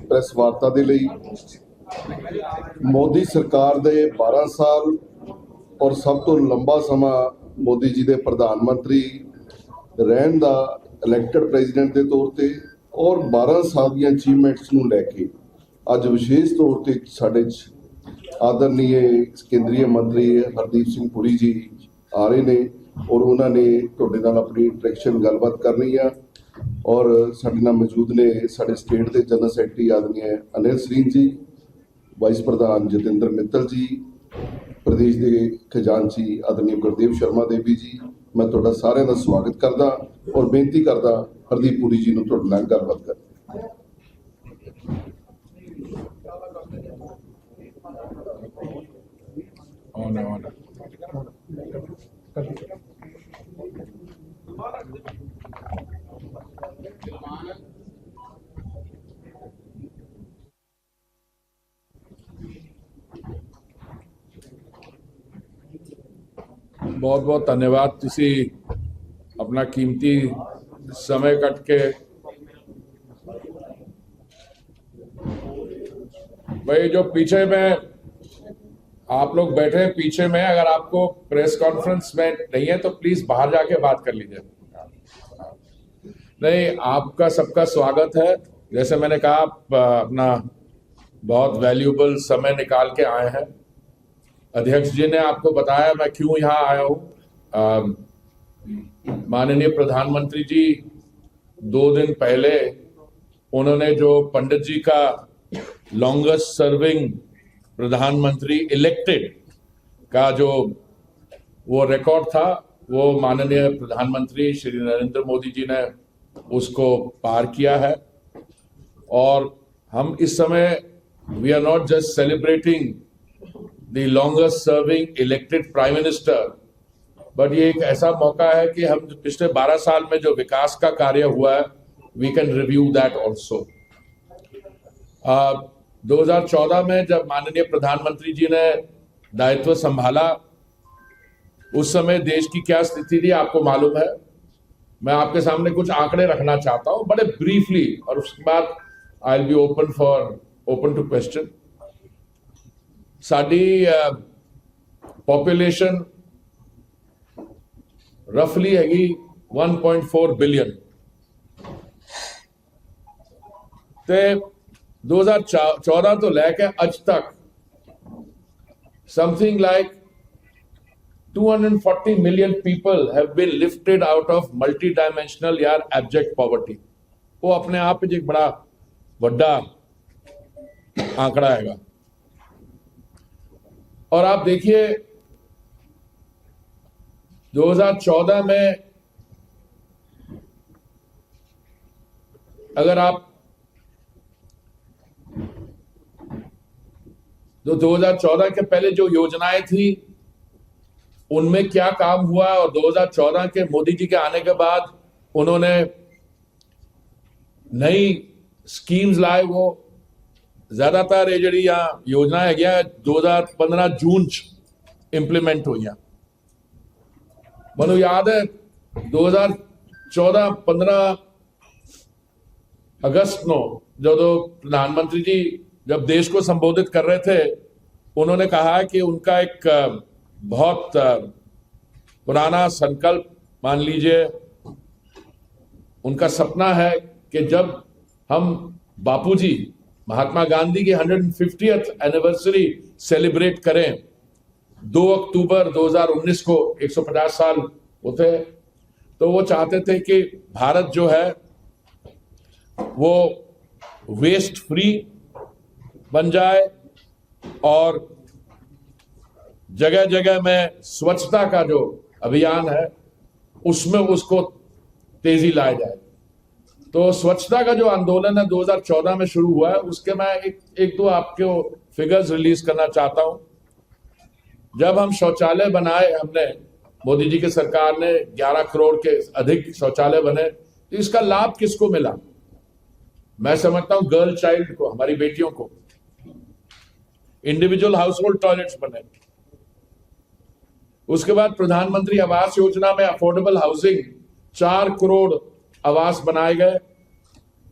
Press ਵਾਰਤਾ ਦੇ ਲਈ। ਮੋਦੀ ਸਰਕਾਰ ਦੇ 12 ਸਾਲ ਔਰ ਸਭ ਤੋਂ ਲੰਬਾ ਸਮਾਂ ਮੋਦੀ ਜੀ ਦੇ ਪ੍ਰਧਾਨ ਮੰਤਰੀ ਰਹਿਣ ਦਾ ਇਲੈਕਟਡ ਪ੍ਰੈਜ਼ੀਡੈਂਟ ਦੇ ਤੌਰ ਤੇ ਔਰ 12 ਸਾਲ ਦੀਆਂ ਅਚੀਵਮੈਂਟਸ ਨੂੰ ਲੈ ਕੇ ਅੱਜ ਵਿਸ਼ੇਸ਼ ਤੌਰ ਤੇ ਸਾਡੇ ਆਦਰਨੀय ਕੇਂਦਰੀ ਮੰਤਰੀ ਹਰਦੀਪ ਸਿੰਘ ਪੁਰੀ ਜੀ ਆ ਰਹੇ ਨੇ ਔਰ ਉਹਨਾਂ ਨੇ ਤੁਹਾਡੇ ਨਾਲ ਆਪਣੀ ਇੰਟਰੈਕਸ਼ਨ ਗੱਲਬਾਤ ਕਰਨੀ ਆ। और साडे नाल मौजूद ने साडे स्टेट के जनरल सैकटरी आदरणीय अनिल सरीन जी, वाइस प्रधान जतिंदर मित्तल जी, प्रदेश के खजानची आदरणीय गुरदेव शर्मा देवी जी। मैं तुहाडा सारिਆਂ ਦਾ स्वागत करदा और बेनती करदा हरदीप पुरी जी ਨੂੰ ਤੁਹਾਡੇ ਨਾਲ ਗੱਲਬਾत कर। बहुत बहुत धन्यवाद। तुसी अपना कीमती समय कट के भाई जो पीछे में आप लोग बैठे हैं पीछे में, अगर आपको प्रेस कॉन्फ्रेंस में नहीं है तो प्लीज बाहर जाके बात कर लीजिए। नहीं, आपका सबका स्वागत है। जैसे मैंने कहा, अपना बहुत वैल्यूबल समय निकाल के आए हैं। अध्यक्ष जी ने आपको बताया मैं क्यों यहाँ आया हूँ। माननीय प्रधानमंत्री जी 2 दिन पहले उन्होंने जो पंडित जी का लॉन्गेस्ट सर्विंग प्रधानमंत्री इलेक्टेड का जो वो रिकॉर्ड था, वो माननीय प्रधानमंत्री श्री नरेंद्र मोदी जी ने उसको पार किया है। और हम इस समय we are not just celebrating the longest serving elected prime minister, but ये एक ऐसा मौका है कि हम पिछले 12 साल में जो विकास का कार्य हुआ है, we can review that also। 2014 में जब माननीय प्रधानमंत्री जी ने दायित्व संभाला, उस समय देश की क्या स्थिति थी आपको मालूम है। मैं आपके सामने कुछ आंकड़े रखना चाहता हूं बड़े ब्रीफली, और उसके बाद I will be open to question. साडी पॉपुलेशन रफली हैगी 1.4 बिलियन। ते 2014 तो लैके अज तक something like 240 million people have been lifted out of multi-dimensional या abject poverty। वो अपने आप में एक बड़ा बड़ा आंकड़ा हैगा। और आप देखिए 2014 में अगर आप 2014 के पहले जो योजनाएं थी उनमें क्या काम हुआ, और 2014 के मोदी जी के आने के बाद उन्होंने नई स्कीम्स लाए। वो ज्यादातर जी योजना है 2015 जून इंप्लीमेंट हुई। मैं याद है 2014-15 अगस्त नो जो प्रधानमंत्री जी जब देश को संबोधित कर रहे थे, उन्होंने कहा कि उनका एक बहुत पुराना संकल्प मान लीजिए, उनका सपना है कि जब हम बापूजी महात्मा गांधी की 150th एनिवर्सरी सेलिब्रेट करें 2 अक्टूबर 2019 को 150 साल होते, तो वो चाहते थे कि भारत जो है वो वेस्ट फ्री बन जाए और जगह जगह में स्वच्छता का जो अभियान है उसमें उसको तेजी लाया जाए। तो स्वच्छता का जो आंदोलन है 2014 में शुरू हुआ है, उसके मैं एक दो आपको फिगर्स रिलीज करना चाहता हूं। जब हम शौचालय बनाए, हमने मोदी जी की सरकार ने 11 करोड़ के अधिक शौचालय बने, तो इसका लाभ किसको मिला? मैं समझता हूं गर्ल चाइल्ड को, हमारी बेटियों को। इंडिविजुअल हाउस होल्ड टॉयलेट्स बने। उसके बाद प्रधानमंत्री आवास योजना में अफोर्डेबल हाउसिंग 4 करोड़ आवास बनाए गए,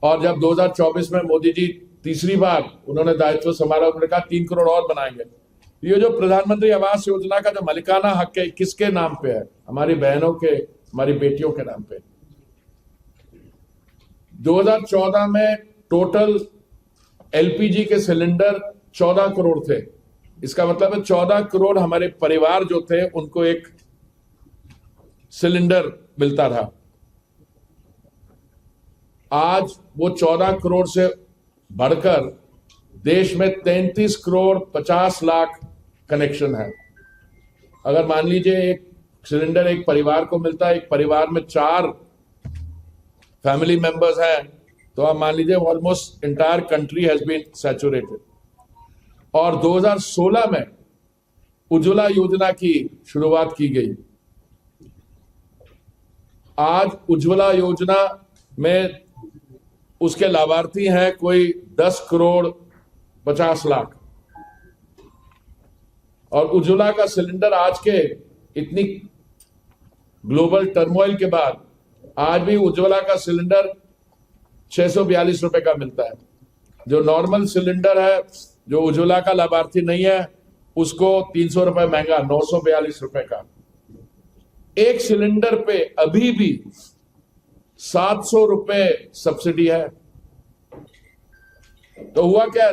और जब 2024 में मोदी जी तीसरी बार उन्होंने दायित्व संभाला, उन्होंने कहा 3 करोड़ और बनाएंगे। ये जो प्रधानमंत्री आवास योजना का जो मालिकाना हक है, किसके नाम पे है? हमारी बहनों के, हमारी बेटियों के नाम पे। 2014 में टोटल एलपीजी के सिलेंडर 14 करोड़ थे। इसका मतलब है 14 करोड़ हमारे परिवार जो थे उनको एक सिलेंडर मिलता था। आज वो 14 करोड़ से बढ़कर देश में 33 करोड़ 50 लाख कनेक्शन है। अगर मान लीजिए एक सिलेंडर एक परिवार को मिलता है, एक परिवार में 4 फैमिली मेंबर्स हैं, तो आप मान लीजिए almost entire country has been saturated. और 2016 में उज्ज्वला योजना की शुरुआत की गई। आज उज्ज्वला योजना में उसके लाभार्थी हैं कोई 10 करोड़ 50 लाख। और उज्ज्वला का सिलेंडर आज के इतनी ग्लोबल टर्मोइल के बाद आज भी उज्ज्वला का सिलेंडर 642 रुपए का मिलता है। जो नॉर्मल सिलेंडर है, जो उज्ज्वला का लाभार्थी नहीं है, उसको 300 रुपए महंगा, 942 रुपए का। एक सिलेंडर पे अभी भी 700 रुपए सब्सिडी है। तो हुआ क्या?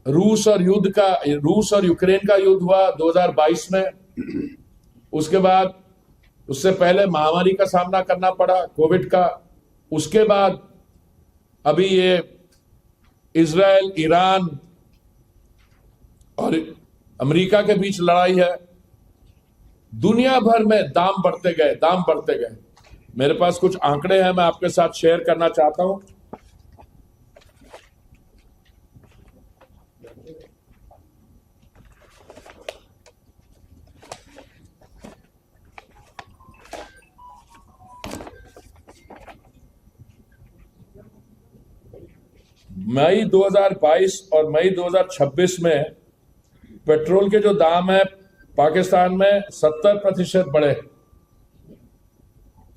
रूस और यूक्रेन का युद्ध हुआ 2022 में। उसके बाद उससे पहले महामारी का सामना करना पड़ा, कोविड का। उसके बाद अभी ये इजराइल, ईरान और अमेरिका के बीच लड़ाई है। दुनिया भर में दाम बढ़ते गए। मेरे पास कुछ आंकड़े हैं, मैं आपके साथ शेयर करना चाहता हूं। मई 2022 और मई 2026 में पेट्रोल के जो दाम है पाकिस्तान में 70% बढ़े,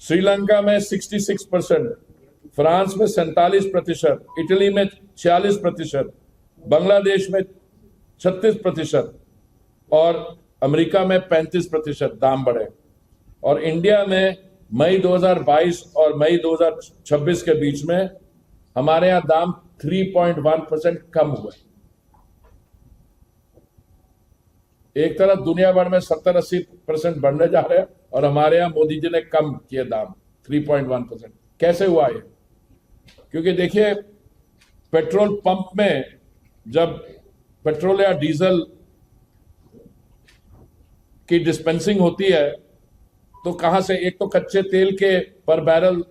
श्रीलंका में 66%, फ्रांस में 47%, इटली में 46%, बांग्लादेश में 36% और अमेरिका में 35% दाम बढ़े। और इंडिया में मई 2022 और मई 2026 के बीच में हमारे यहां दाम 3.1% कम हुए। एक तरफ दुनिया भर में 70-80% बढ़ने जा रहे हैं और हमारे यहां मोदी जी ने कम किए दाम 3.1%। कैसे हुआ ये? क्योंकि देखिए, पेट्रोल पंप में जब पेट्रोल या डीजल की डिस्पेंसिंग होती है तो कहां से, एक तो कच्चे तेल के पर बैरल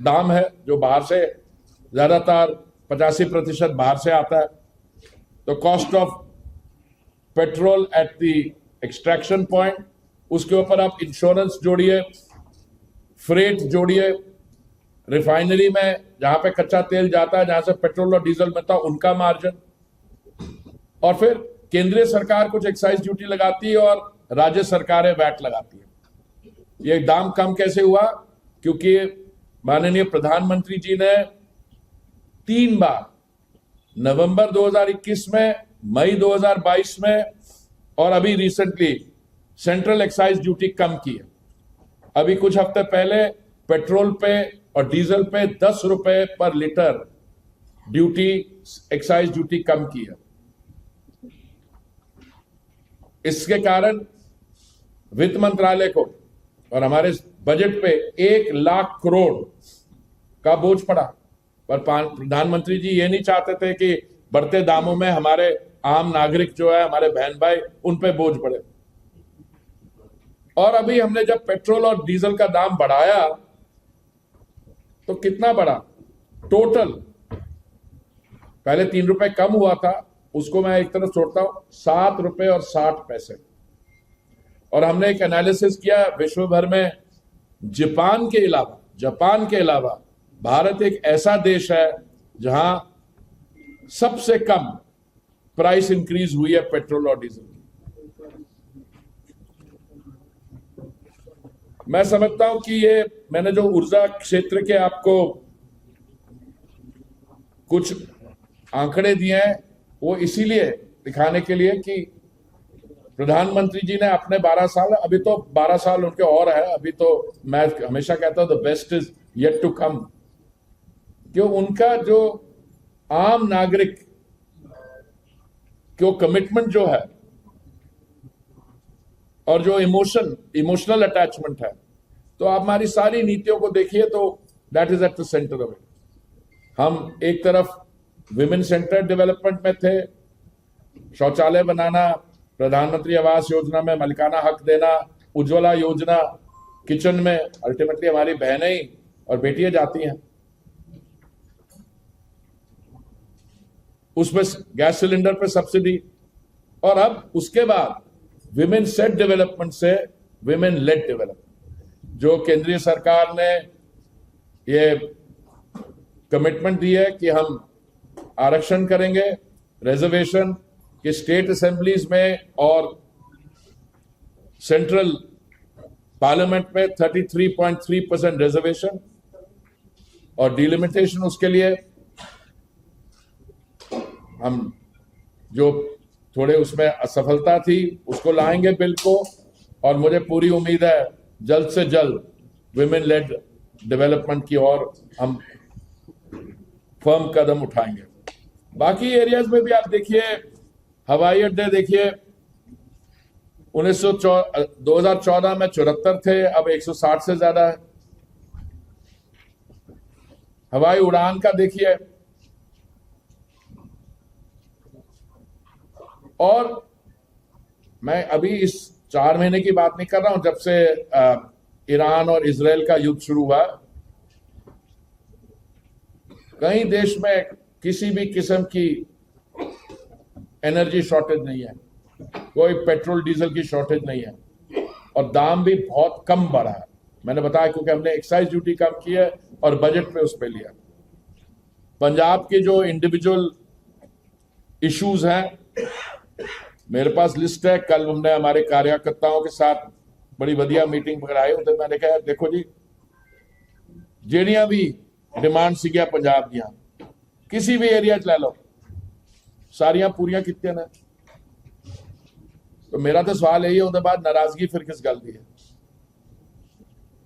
दाम है जो बाहर से, ज्यादातर 85% बाहर से आता है। तो cost of petrol at the extraction point, उसके ऊपर आप इंश्योरेंस जोड़िए, फ्रेट जोड़िए, रिफाइनरी में जहां पे कच्चा तेल जाता है, जहां से पेट्रोल और डीजल मिलता है, उनका मार्जिन, और फिर केंद्रीय सरकार कुछ एक्साइज ड्यूटी लगाती है और राज्य सरकारें वैट लगाती है। ये दाम कम कैसे हुआ? क्योंकि माननीय प्रधानमंत्री जी ने 3 बार, नवंबर 2021 में, मई 2022 में और अभी रिसेंटली सेंट्रल एक्साइज ड्यूटी कम की है। अभी कुछ हफ्ते पहले पेट्रोल पे और डीजल पे 10 रुपए पर लीटर ड्यूटी, एक्साइज ड्यूटी कम की है। इसके कारण वित्त मंत्रालय को और हमारे बजट पे 1 लाख करोड़ का बोझ पड़ा। पर प्रधानमंत्री जी ये नहीं चाहते थे कि बढ़ते दामों में हमारे आम नागरिक जो है, हमारे बहन भाई, उन पे बोझ पड़े। और अभी हमने जब पेट्रोल और डीजल का दाम बढ़ाया तो कितना बढ़ा? टोटल पहले 3 रुपए कम हुआ था, उसको मैं एक तरफ छोड़ता हूं, 7 रुपए और 60 पैसे। और हमने एक एनालिसिस किया, विश्व भर में जापान के अलावा भारत एक ऐसा देश है जहां सबसे कम प्राइस इंक्रीज हुई है पेट्रोल और डीजल की। मैं समझता हूं कि ये मैंने जो ऊर्जा क्षेत्र के आपको कुछ आंकड़े दिए हैं वो इसीलिए दिखाने के लिए कि प्रधानमंत्री जी ने अपने 12 साल, अभी तो 12 साल उनके और है, अभी तो मैं हमेशा कहता हूं the best is yet to come, क्यों उनका जो आम नागरिक क्यों कमिटमेंट जो है और जो इमोशनल अटैचमेंट है, तो आप हमारी सारी नीतियों को देखिए तो that is at the centre of it. हम एक तरफ विमेन सेंटर डेवलपमेंट में थे, शौचालय बनाना, प्रधानमंत्री आवास योजना में मलिकाना हक देना, उज्ज्वला योजना, किचन में अल्टीमेटली हमारी बहनें ही और बेटियां जाती हैं, उसमें गैस सिलेंडर पे सब्सिडी, और अब उसके बाद विमेन सेट डेवलपमेंट से विमेन लेड डेवलपमेंट, जो केंद्रीय सरकार ने ये कमिटमेंट दी है कि हम आरक्षण करेंगे, रिजर्वेशन कि स्टेट असेंबलीज में और सेंट्रल पार्लियामेंट में 33.3% रिजर्वेशन और डिलिमिटेशन, उसके लिए हम जो थोड़े उसमें असफलता थी उसको लाएंगे बिल को, और मुझे पूरी उम्मीद है जल्द से जल्द विमेन लेड डेवलपमेंट की ओर हम फर्म कदम उठाएंगे। बाकी एरियाज में भी आप देखिए, हवाई अड्डे देखिए, 2014 में 74 थे, अब 160 से ज्यादा है। हवाई उड़ान का देखिए, और मैं अभी इस 4 महीने की बात नहीं कर रहा हूं, जब से ईरान और इजराइल का युद्ध शुरू हुआ, कहीं देश में किसी भी किस्म की एनर्जी शॉर्टेज नहीं है, कोई पेट्रोल डीजल की शॉर्टेज नहीं है, और दाम भी बहुत कम बढ़ा है। मैंने बताया क्योंकि हमने एक्साइज ड्यूटी कम की है और बजट पे उस पे लिया। पंजाब के जो इंडिविजुअल इश्यूज हैं, मेरे पास लिस्ट है, कल हमने हमारे कार्यकर्ताओं के साथ बड़ी बढ़िया मीटिंग कराई, तो मैंने कहा देखो जी, ਜਿਹੜੀਆਂ भी डिमांड सीगिया पंजाब दियां, किसी भी एरिया च लै लो, सारियां पूरियां कीतियां ने। तो मेरा तो सवाल यही है, उसके बाद नाराजगी फिर किस गल की है?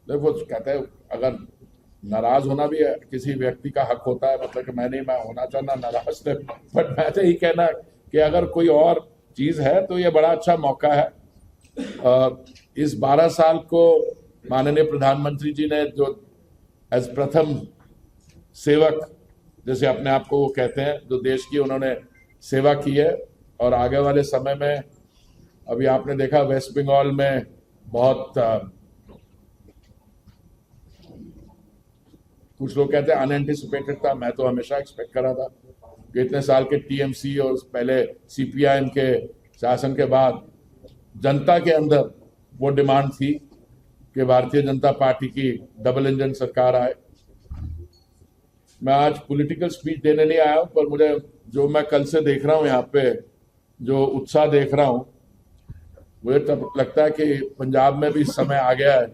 देखो कहते हैं अगर नाराज होना भी है, किसी व्यक्ति का हक होता है, मतलब कि मैं होना चाहना नाराज थे, बट मैं तो यही कहना कि अगर कोई और चीज है तो ये बड़ा अच्छा मौका है। इस 12 साल को माननीय प्रधानमंत्री जी ने जो एज प्रथम सेवक, जैसे अपने आप को वो कहते हैं, जो देश की उन्होंने सेवा की है, और आगे वाले समय में अभी आपने देखा वेस्ट बंगाल में बहुत कुछ लोग कहते हैं अनएंटिसिपेटेड था, मैं तो हमेशा एक्सपेक्ट कर रहा था कि इतने साल के टीएमसी और पहले सीपीआईएम के शासन के बाद जनता के अंदर वो डिमांड थी कि भारतीय जनता पार्टी की डबल इंजन सरकार आए। मैं आज पॉलिटिकल स्पीच देने नहीं आया हूं, पर मुझे जो मैं कल से देख रहा हूं यहाँ पे, जो उत्साह देख रहा हूं, मुझे तब लगता है कि पंजाब में भी समय आ गया है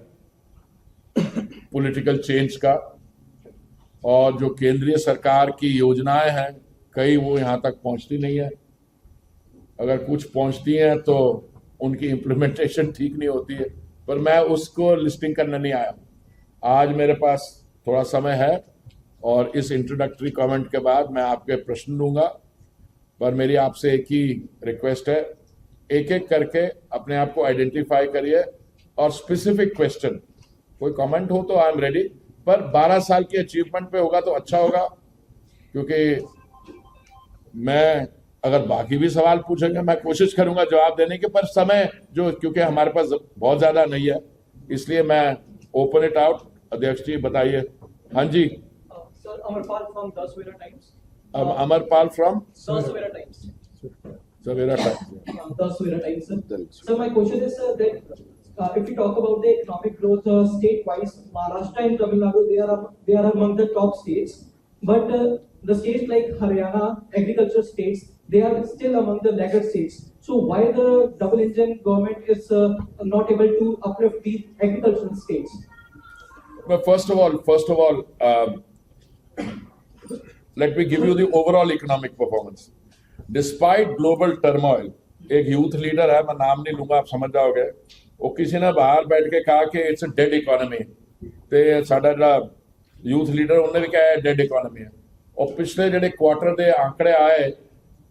पॉलिटिकल चेंज का, और जो केंद्रीय सरकार की योजनाएं हैं कई वो यहाँ तक पहुंचती नहीं है, अगर कुछ पहुंचती हैं तो उनकी इम्प्लीमेंटेशन ठीक नहीं होती है, पर मैं उसको लिस्टिंग करने नहीं आया। आज मेरे पास थोड़ा समय है और इस इंट्रोडक्टरी कमेंट के बाद मैं आपके प्रश्न लूंगा, पर मेरी आपसे एक ही रिक्वेस्ट है, एक एक करके अपने आप को आइडेंटिफाई करिए, और स्पेसिफिक क्वेश्चन कोई कमेंट हो तो आई एम रेडी, पर 12 साल की अचीवमेंट पे होगा तो अच्छा होगा, क्योंकि मैं अगर बाकी भी सवाल पूछेंगे मैं कोशिश करूंगा जवाब देने की, पर समय जो क्योंकि हमारे पास बहुत ज्यादा नहीं है, इसलिए मैं ओपन इट आउट। अध्यक्ष जी बताइए। हाँ जी sir, Amarpal from the Savera Times. Amarpal from Savera Times. Savera Times. The Sweera Times, sir. So my question is, sir, that if we talk about the economic growth state-wise, Maharashtra and Tamil Nadu, they are among the top states. But the states like Haryana, agriculture states, they are still among the laggard states. So why the double engine government is not able to uplift the agricultural states? Well, first of all, let me give you the overall economic performance. Despite global turmoil, एक youth leader है, मैं नाम नहीं लूंगा, आप समझ जाओगे, वो किसी ने बाहर बैठ के कहा कि इट्स अ डेड इकोनॉमी, ते साडा जिहड़ा यूथ लीडर उन्होंने भी कहा डेड इकोनॉमी है। और पिछले जिहड़े क्वार्टर दे आंकड़े आए,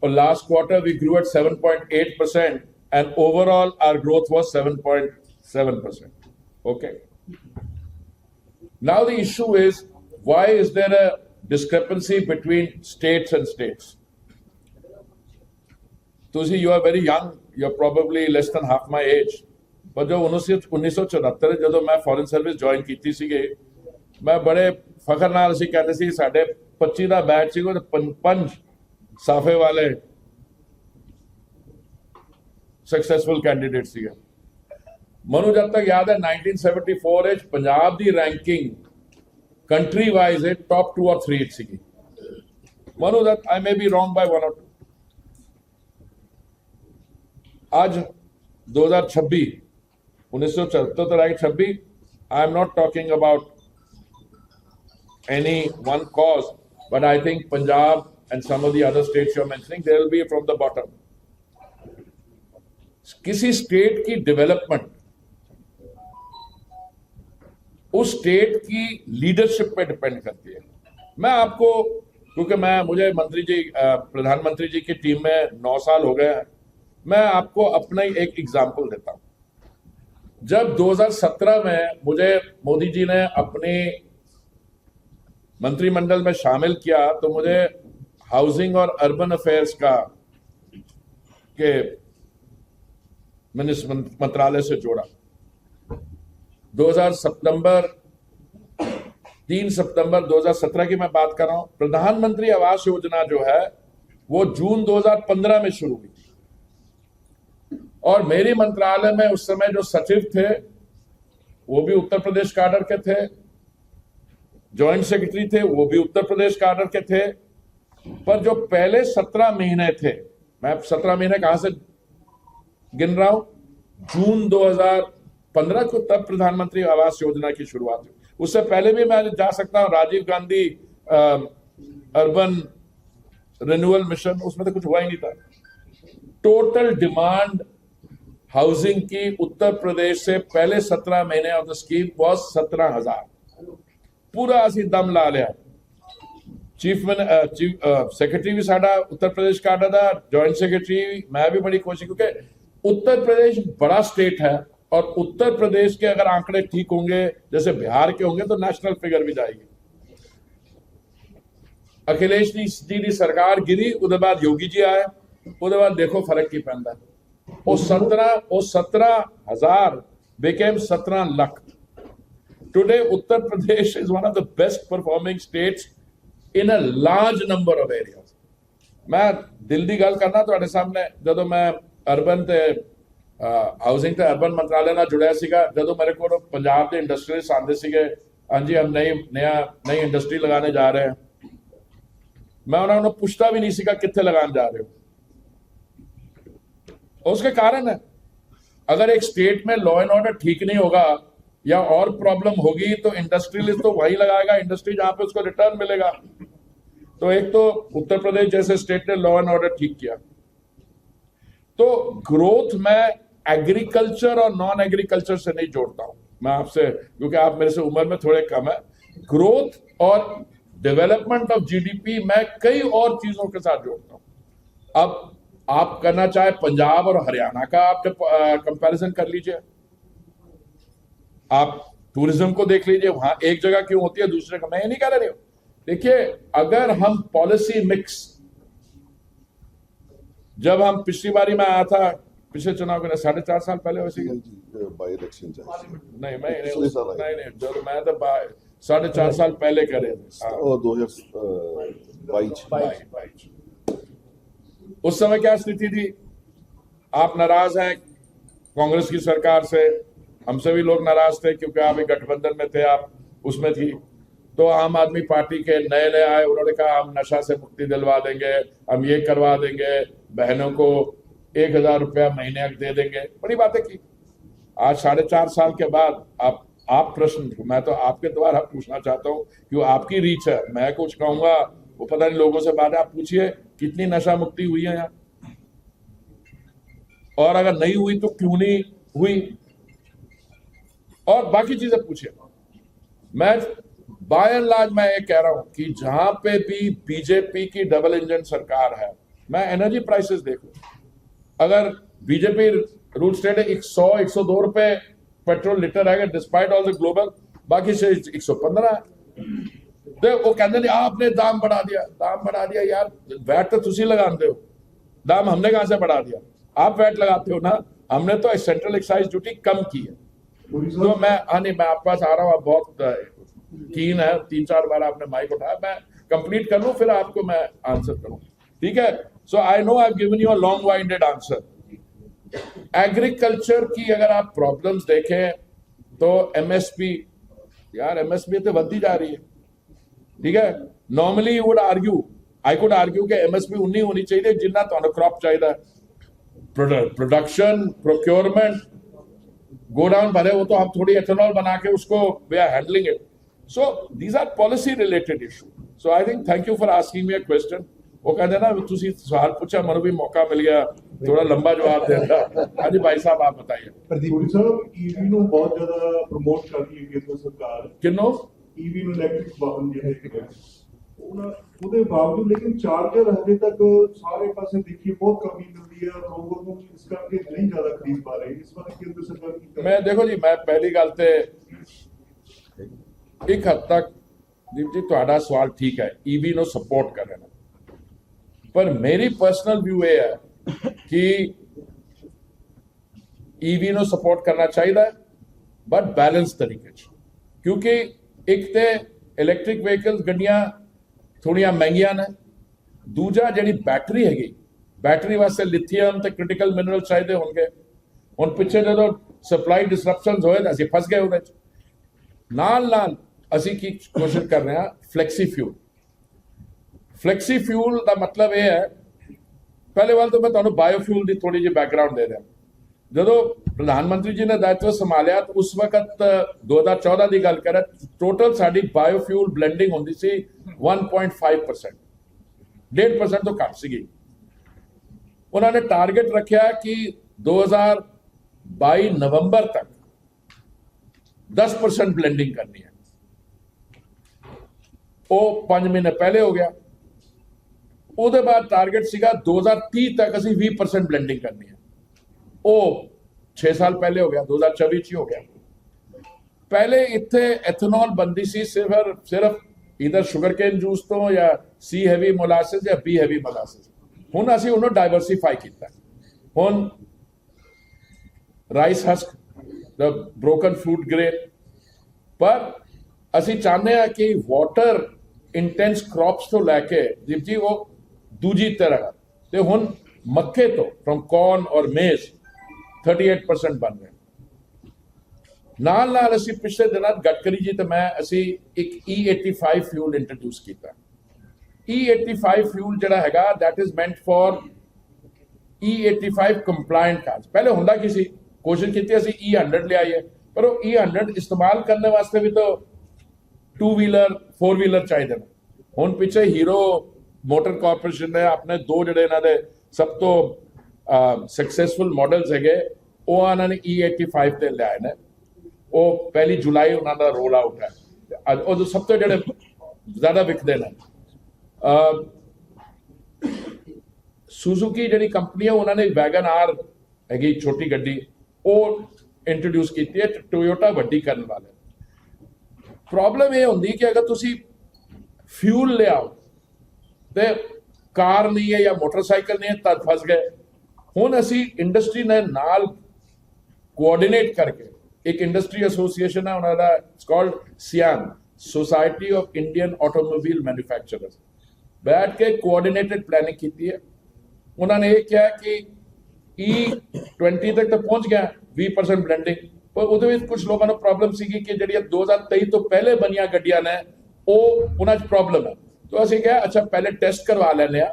और last quarter we grew at 7.8% and overall our growth was 7.7%. Okay. Now the issue is, why is there a discrepancy between states and states? तुसी, you are very young, you are probably less than half my age. पर जो 1974 ਜਦੋਂ मैं foreign service join ਕੀਤੀ ਸੀਗੇ, मैं बड़े फखर ਨਾਲ ਅਸੀਂ ਕਹਿੰਦੇ ਸੀ ਸਾਡੇ 25 ਦਾ ਬੈਚ ਸੀਗਾ ਤੇ 5 ਸਾਫੇ ਵਾਲੇ सक्सेसफुल कैंडिडेट सीगे। मनु जब तक याद है 1974 ਵਿੱਚ पंजाब दी रैंकिंग कंट्री वाइज है टॉप 2 और 3 सीगी। मनु that I may be wrong by 1 और 2। आज 2026 1974 तो 26, I am not talking about any one cause, but I think Punjab and some of the other states you are mentioning, they will be from the bottom. किसी state की development उस state की leadership पे depend करती है। मैं आपको, क्योंकि मुझे मंत्री जी, प्रधानमंत्री जी की टीम में 9 साल हो गए हैं, मैं आपको अपना ही एक एग्जांपल देता हूं। जब 2017 में मुझे मोदी जी ने अपने मंत्रिमंडल में शामिल किया, तो मुझे हाउसिंग और अर्बन अफेयर्स का के मंत्रालय से जोड़ा। 3 सितंबर 2017 की मैं बात कर रहा हूं। प्रधानमंत्री आवास योजना जो है वो जून 2015 में शुरू हुई, और मेरे मंत्रालय में उस समय जो सचिव थे वो भी उत्तर प्रदेश काडर के थे, जॉइंट सेक्रेटरी थे वो भी उत्तर प्रदेश काडर के थे। पर जो पहले 17 महीने थे, मैं 17 महीने कहां से गिन रहा हूं, जून 2015 को तब प्रधानमंत्री आवास योजना की शुरुआत हुई। उससे पहले भी मैं जा सकता हूं, Rajiv Gandhi urban renewal mission, उसमें तो कुछ हुआ ही नहीं था। टोटल डिमांड हाउसिंग की उत्तर प्रदेश से पहले 17 महीने ऑफ द स्कीम वाज 17,000। पूरा असी दम ला लिया। चीफ सेक्रेटरी भी साडा उत्तर प्रदेश का आटा था, जॉइंट सेक्रेटरी, मैं भी बड़ी कोशिश, क्योंकि उत्तर प्रदेश बड़ा स्टेट है, और उत्तर प्रदेश के अगर आंकड़े ठीक होंगे जैसे बिहार के होंगे तो नेशनल फिगर भी जाएगी। अखिलेश जी की सरकार गिरी, उसके बाद योगी जी आए, उसके बाद देखो फर्क की पैंदा। वो 17,000 became 17 lakh। Today Uttar Pradesh is one of the best performing states in a large number of areas। मैं दिल दी गल करना तुहाडे सामने, जदों मैं अर्बन ते हाउसिंग ते अर्बन मंत्रालय नाल जुड़िया सीगा, जदों मेरे को पंजाब के इंडस्ट्रीलिस्ट आंदे सीगे, हाँ जी हम नई इंडस्ट्री लगाने जा रहे हैं, मैं उन्होंने पूछता भी नहीं सीगा कित्थे लगाने जा रहे हो। उसके कारण है, अगर एक स्टेट में लॉ एंड ऑर्डर ठीक नहीं होगा या और प्रॉब्लम होगी तो इंडस्ट्रियलिस्ट तो वही लगाएगा इंडस्ट्री जहां पे उसको रिटर्न मिलेगा। तो एक तो उत्तर प्रदेश जैसे स्टेट ने लॉ एंड ऑर्डर ठीक किया। तो ग्रोथ में एग्रीकल्चर और नॉन एग्रीकल्चर से नहीं जोड़ता हूं मैं आपसे, क्योंकि आप मेरे से उम्र में थोड़े कम है। ग्रोथ और डेवलपमेंट ऑफ जीडीपी मैं कई और चीजों के साथ जोड़ता हूं। अब आप करना चाहे पंजाब और हरियाणा का आप जब कंपैरिजन कर लीजिए, आप टूरिज्म को देख लीजिए, वहां एक जगह क्यों होती है दूसरे का, मैं ये नहीं कह रही हूं। देखिए, अगर हम पॉलिसी मिक्स, जब हम पिछली बारी में आया था पिछले चुनाव के 4.5 साल पहले, वैसे बाई इलेक्शन नहीं जब मैं तो 4.5 साल पहले करे थे, 2022। उस समय क्या स्थिति थी? आप नाराज हैं कांग्रेस की सरकार से, हमसे भी लोग नाराज थे क्योंकि आप एक गठबंधन में थे, आप उसमें थी। तो आम आदमी पार्टी के नए आए, उन्होंने कहा हम नशा से मुक्ति दिलवा देंगे, हम ये करवा देंगे, बहनों को 1,000 रुपया महीने दे देंगे, बड़ी बातें की। आज 4.5 साल के बाद आप प्रश्न, मैं तो आपके द्वारा पूछना चाहता हूँ, क्यों आपकी रीच है, मैं कुछ कहूंगा वो पता नहीं लोगों से बात है, आप पूछिए कितनी नशा मुक्ति हुई है यहाँ, और अगर नहीं हुई तो क्यों नहीं हुई, और बाकी चीजें पूछिए। मैं बाय एंड लार्ज मैं ये कह रहा हूं कि जहां पे भी बीजेपी की डबल इंजन सरकार है, मैं एनर्जी प्राइसेस देखूं, अगर बीजेपी रूल स्टेट 100-102 रुपए पेट्रोल लीटर है डिस्पाइट ऑल द ग्लोबल, बाकी से 115 है। तो वो कहते नहीं आपने दाम बढ़ा दिया यार, वैट तो तुसी लगाते हो, दाम हमने कहां से बढ़ा दिया, आप वैट लगाते हो ना, हमने तो सेंट्रल एक्साइज ड्यूटी कम की है। तो मैं मैं आपके पास आ रहा हूँ, आप बहुत कीन है, 3-4 बार आपने माइक उठाया, मैं कंप्लीट कर लूं फिर आपको मैं आंसर करूं, ठीक है। So I know I have given you a long winded answer. Agriculture की अगर आप प्रॉब्लम्स देखें तो एमएसपी, यार एमएसपी तो बढ़ती जा रही है, ठीक है। Normally you would argue, I could argue कि एमएसपी उन्नी होनी चाहिए जिन्ना तुहानू क्रॉप चाहिए, प्रोडक्शन प्रोक्योरमेंट गो डाउन भले, वो तो हम थोड़ी एथेनॉल बना के उसको we are handling it. So these are policy related issue. So I think thank you for asking me a question. वो कहते ना तुसी सवाल पूछा, मनु भी मौका मिल गया थोड़ा लंबा जवाब देने का। हाँ जी भाई साहब आप बताइए। ਪ੍ਰਦੀਪ ਸਾਹਿਬ ਈਵੀ ਨੂੰ ਬਹੁਤ ਜ਼ਿਆਦਾ ਪ੍ਰਮੋਟ ਕਰ ਰਹੀ ਹੈ ਕੇਂਦਰ ਸਰਕਾਰ, किन्नो ਈਵੀ ਨੂੰ ਇਲੈਕਟ੍ਰਿਕ ਵਾਹਨ ਜਿਹੜੇ ਹੈਗੇ ਉਹਨਾਂ ਉਹਦੇ ਬਾਵਜੂਦ ਲੇਕਿਨ ਚਾਰਜਰ ਹਜੇ ਤੱਕ ਸਾਰੇ ਪਾਸੇ ਦੇਖੀਏ ਬਹੁਤ ਕਮੀ ਮਿਲਦੀ ਹੈ, ਲੋਕਾਂ ਨੂੰ ਇਸ ਕਰਕੇ ਨਹੀਂ ਜ਼ਿਆਦਾ ਖਰੀਦ ਪਾ ਰਹੇ। ਇਸ ਬਾਰੇ ਕੇਂਦਰ ਸਰਕਾਰ ਕੀ ਕਰ ਰਹੀ मैं देखो जी, मैं पहली गल ते एक हद तक दीप जी तुहाडा सवाल ठीक है, ईवी नो सपोर्ट कर रहे हैं, पर मेरी पर्सनल व्यू ये है कि ईवी नो सपोर्ट करना चाहिए बट बैलेंस तरीके च, क्योंकि एक ते इलैक्ट्रिक व्हीकल्स गड्डियां थोड़ियां महंगियां ने, दूजा जिहड़ी बैटरी हैगी, बैटरी वास्ते लिथियम ते क्रिटिकल मिनरल चाहिए होंगे। हुण पिछे जो सप्लाई डिसरप्शनस होए असीं फस गए उहदे च, नाल असीं की कोशिश कर रहे हैं फ्लैक्सी फ्यूल। फ्लैक्सी फ्यूल का मतलब यह है, पहले वाल तो मैं तुहानू बायोफ्यूल की थोड़ी जी बैकग्राउंड दे रहा। जो प्रधानमंत्री जी ने दायित्व संभालिया तो उस वक्त 2014 की गल करें, टोटल साडी बायोफ्यूल ब्लेंडिंग होंदी सी 1.5%, 1.5% तो घट सी। उन्होंने टारगेट रखा कि 2022 नवंबर तक 10% ब्लेंडिंग करनी है। वो 5 महीने पहले हो गया। उसके बाद टारगेट सीगा 2030 तक असी 20% ब्लेंडिंग करनी है। वो 6 साल पहले हो गया, 2024 ही हो गया। पहले इत्थे एथेनॉल बनती सी सिर्फ इधर शुगर केन जूस तो या सी हैवी मोलासिस या बी हैवी मोलासिस। हुण असी उन्होंने डाइवर्सीफाई किया। हुण rice husk, the broken fruit grain, पर असी चाहते हैं कि वाटर इंटेंस क्रॉप्स तो लैके दीप जी वो दूजी तरह, तो हुण मक्के तो फ्रॉम कॉर्न और मेज 38% बन गए। नाल नाल असी पिछले दिनों गडकरी जी तो मैं असी एक E85 फ्यूल इंट्रोड्यूस किया। E85 फ्यूल जड़ा हैगा that is meant for E85 compliant cars. पहले हुंदा की सी, कोशिश की असी E100 ले आइए, पर वो E100 इस्तेमाल करने वास्ते भी तो 2 व्हीलर 4 व्हीलर चाहिए। हुण पिछे हीरो मोटर कॉर्पोरेशन ने अपने 2 जड़े इन्हां दे सब तो सक्सेसफुल मॉडल्स है वो उन्होंने E85 ते ले आए ने। वो 1 जुलाई उन्होंने रोल आउट है। और सब तो जड़े ज्यादा विकते हैं सुजुकी जी कंपनी है, उन्होंने वैगन आर हैगी छोटी गड्डी वो इंट्रोड्यूस की है, टोयोटा वड्डी करने वाले। प्रॉब्लम ये होंगी कि अगर तुसी फ्यूल ले आओ तो कार नहीं है या मोटरसाइकिल नहीं है तद फस गए। हुण असी इंडस्ट्री ने नाल कोऑर्डिनेट करके एक इंडस्ट्री एसोसिएशन है उन्होंने कॉल्ड सियान, society of Indian automobile manufacturers, बैठ के कोऑर्डिनेटेड प्लानिंग की है। उन्होंने ये किया कि E20 तक तो पहुंच गया 20% ब्लेंडिंग, पर उहदे विच कुछ लोगों को प्रॉब्लम सी कि जिहड़ियां 2023 तो पहले बनिया गड्डियां ने वो उन्हां च प्रॉब्लम है। तो असीं कहा अच्छा पहले टेस्ट करवा लैने आ,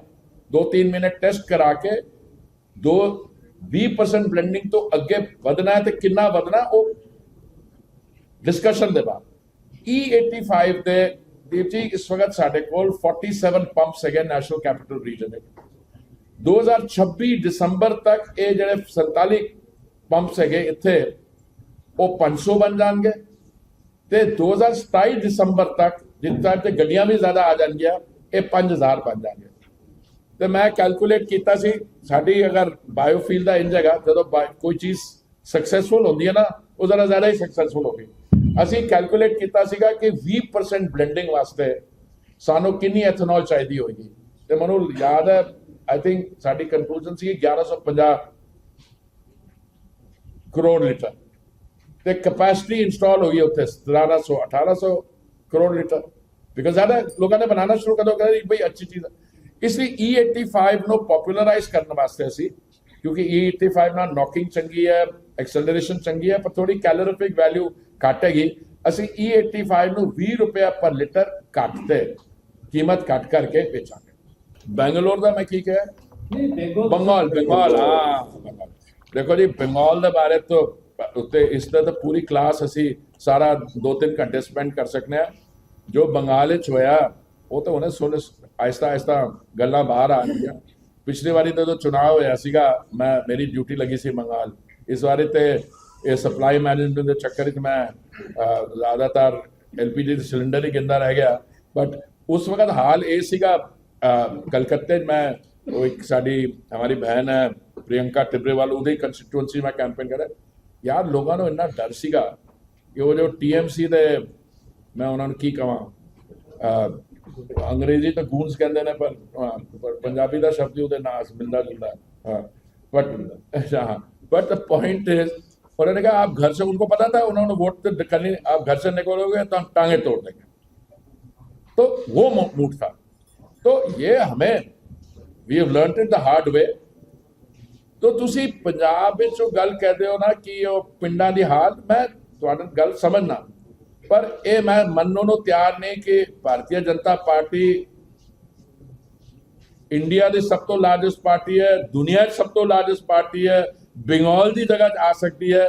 2-3 महीने टेस्ट करा के 20% ब्लेंडिंग तो अगे वधना है, तो कितना वधना वो डिस्कशन दे बाद। E85 दे ਦੀਪ ਜੀ ਇਸ ਵਕਤ ਸਾਡੇ ਕੋਲ 47 ਪੰਪਸ ਹੈਗੇ ਨੈਸ਼ਨਲ ਕੈਪੀਟਲ ਰੀਜਨ ਦੇ 2026 ਦਸੰਬਰ ਤੱਕ ਇਹ ਜਿਹੜੇ 47 ਪੰਪਸ ਹੈਗੇ ਇੱਥੇ ਉਹ 500 ਬਣ ਜਾਣਗੇ ਤੇ 2027 ਦਸੰਬਰ ਤੱਕ ਜਿਸ ਟਾਈਮ ਤੇ ਗੱਡੀਆਂ ਵੀ ਜ਼ਿਆਦਾ ਆ ਜਾਣਗੀਆਂ ਇਹ 5000 ਬਣ ਜਾਣਗੇ ਤੇ ਮੈਂ ਕੈਲਕੂਲੇਟ ਕੀਤਾ ਸੀ ਸਾਡੀ ਅਗਰ ਬਾਇਓਫੀਲ ਦਾ ਇੰਜ ਹੈਗਾ ਜਦੋਂ ਕੋਈ ਚੀਜ਼ ਸਕਸੈਸਫੁਲ ਹੁੰਦੀ ਹੈ ਨਾ ਉਹ ਜ਼ਰਾ ਜ਼ਿਆਦਾ ਹੀ ਸਕਸੈਸਫੁਲ ਹੋ ਗਈ ਅਸੀਂ ਕੈਲਕੂਲੇਟ ਕੀਤਾ ਸੀਗਾ ਕਿ 20% ਬਲੈਂਡਿੰਗ ਵਾਸਤੇ ਸਾਨੂੰ ਕਿੰਨੀ ਐਥਨੋਲ ਚਾਹੀਦੀ ਹੋਏਗੀ ਤੇ ਮੈਨੂੰ ਯਾਦ ਹੈ ਆਈ ਥਿੰਕ ਸਾਡੀ ਕਨਕਲੂਜਨ ਸੀ 1150 ਕਰੋੜ ਲੀਟਰ ਤੇ ਕੈਪੈਸਿਟੀ ਇੰਸਟਾਲ ਹੋ ਗਈ ਉੱਥੇ 1700 1800 ਕਰੋੜ ਲੀਟਰ ਬਿਕਾਜ਼ ਜ਼ਿਆਦਾ ਲੋਕਾਂ ਨੇ ਬਣਾਉਣਾ ਸ਼ੁਰੂ ਕਰ ਦਿੱਤਾ ਕਿ ਬਈ ਅੱਛੀ ਚੀਜ਼ ਹੈ इसलिए E85 ਨੂੰ ਪਪੂਲਰਾਈਜ਼ ਕਰਨ ਵਾਸਤੇ ਅਸੀਂ ਕਿਉਂਕਿ E85 ਨਾਲ ਨੌਕਿੰਗ ਚੰਗੀ ਹੈ ਐਕਸਲਰੇਸ਼ਨ ਚੰਗੀ ਹੈ ਪਰ ਥੋੜੀ ਕੈਲੋਰੀਫਿਕ ਵੈਲਿਊ ਘੱਟ ਹੈਗੀ ਅਸੀਂ E85 ਨੂੰ 20 ਰੁਪਏ ਪਰ ਲੀਟਰ ਘੱਟ ਤੇ ਕੀਮਤ ਘੱਟ ਕਰਕੇ ਵੇਚਾਂਗੇ ਬੈਂਗਲੌਰ ਦਾ ਮੈਂ ਕੀ ਕਿਹਾ ਬੰਗਾਲ ਹਾਂ ਦੇਖੋ ਜੀ ਬੰਗਾਲ ਦੇ ਬਾਰੇ ਤੋਂ ਉੱਤੇ ਇਸ ਦਾ ਤਾਂ ਪੂਰੀ ਕਲਾਸ ਅਸੀਂ ਸਾਰਾ 2-3 ਘੰਟੇ ਸਪੈਂਡ ਕਰ ਸਕਨੇ ਆ ਜੋ ਬੰਗਾਲ ਵਿੱਚ ਹੋਇਆ ਉਹ ਤਾਂ ਉਹਨੇ ਸੁਣ ਆਹਿਸਤਾ ਗੱਲਾਂ ਬਾਹਰ ਆ ਗਈਆਂ ਪਿਛਲੀ ਵਾਰੀ ਜਦੋਂ ਚੁਣਾਵ ਹੋਇਆ ਸੀਗਾ ਮੇਰੀ ਡਿਊਟੀ ਲੱਗੀ ਸੀ ਬੰਗਾਲ ਇਸ ਵਾਰੀ ਤੇ ਇਹ ਸਪਲਾਈ ਮੈਨੇਜਮੈਂਟ ਦੇ ਚੱਕਰ ਵਿੱਚ ਮੈਂ ਜ਼ਿਆਦਾਤਰ LPG ਦੇ ਸਿਲੰਡਰ ਹੀ ਗਿੰਦਾ ਰਹਿ ਗਿਆ ਬਟ ਉਸ ਵਕਤ ਹਾਲ ਇਹ ਸੀਗਾ ਕਲਕੱਤੇ ਮੈਂ ਉਹ ਇੱਕ ਸਾਡੀ ਹਮਾਰੀ ਬਹਿਨ ਹੈ ਪ੍ਰਿयंका ਟਿਬਰੇਵਾਲ ਉਹਦੀ ਕੰਸਟੀਟੂਐਂਸੀ ਮੈਂ ਕੈਂਪੇਨ ਕਰਿਆ ਯਾਰ ਲੋਕਾਂ ਨੂੰ ਇੰਨਾ ਡਰ ਸੀਗਾ ਕਿ ਉਹ ਜੋ TMC ਦੇ ਮੈਂ ਉਹਨਾਂ ਨੂੰ ਕੀ ਕਹਾਂ ਅੰਗਰੇਜ਼ੀ ਤਾਂ ਗੂੰਸ ਕਹਿੰਦੇ ਨੇ ਪਰ ਪੰਜਾਬੀ ਦਾ ਸ਼ਬਦ ਉਹਦੇ ਨਾਲ ਮਿਲਦਾ ਜੁਲਦਾ हाँ बट द पॉइंट इज उन्होंने कहा आप घर से उनको पता था उन्होंने वोट तो करनी आप घर से निकलोगे तो हम टांगे तोड़ देंगे तो वो मूड था तो ये हमें we have learned it the hard way तो तुसी पंजाब ਵਿੱਚ ਉਹ ਗੱਲ ਕਹਦੇ ਹੋ ਨਾ ਕਿ ਉਹ ਪਿੰਡਾਂ ਦੀ ਹਾਲ ਮੈਂ ਤੁਹਾਡੀ ਗੱਲ ਸਮਝਣਾ ਪਰ ਇਹ ਮੈਂ ਮੰਨਣ ਨੂੰ ਤਿਆਰ ਨਹੀਂ ਕਿ ਭਾਰਤੀ ਜਨਤਾ ਪਾਰਟੀ इंडिया की सब तो लार्जेस्ट पार्टी है दुनिया की सब तो लार्जेस्ट पार्टी है बंगाल की जगह आ सकती है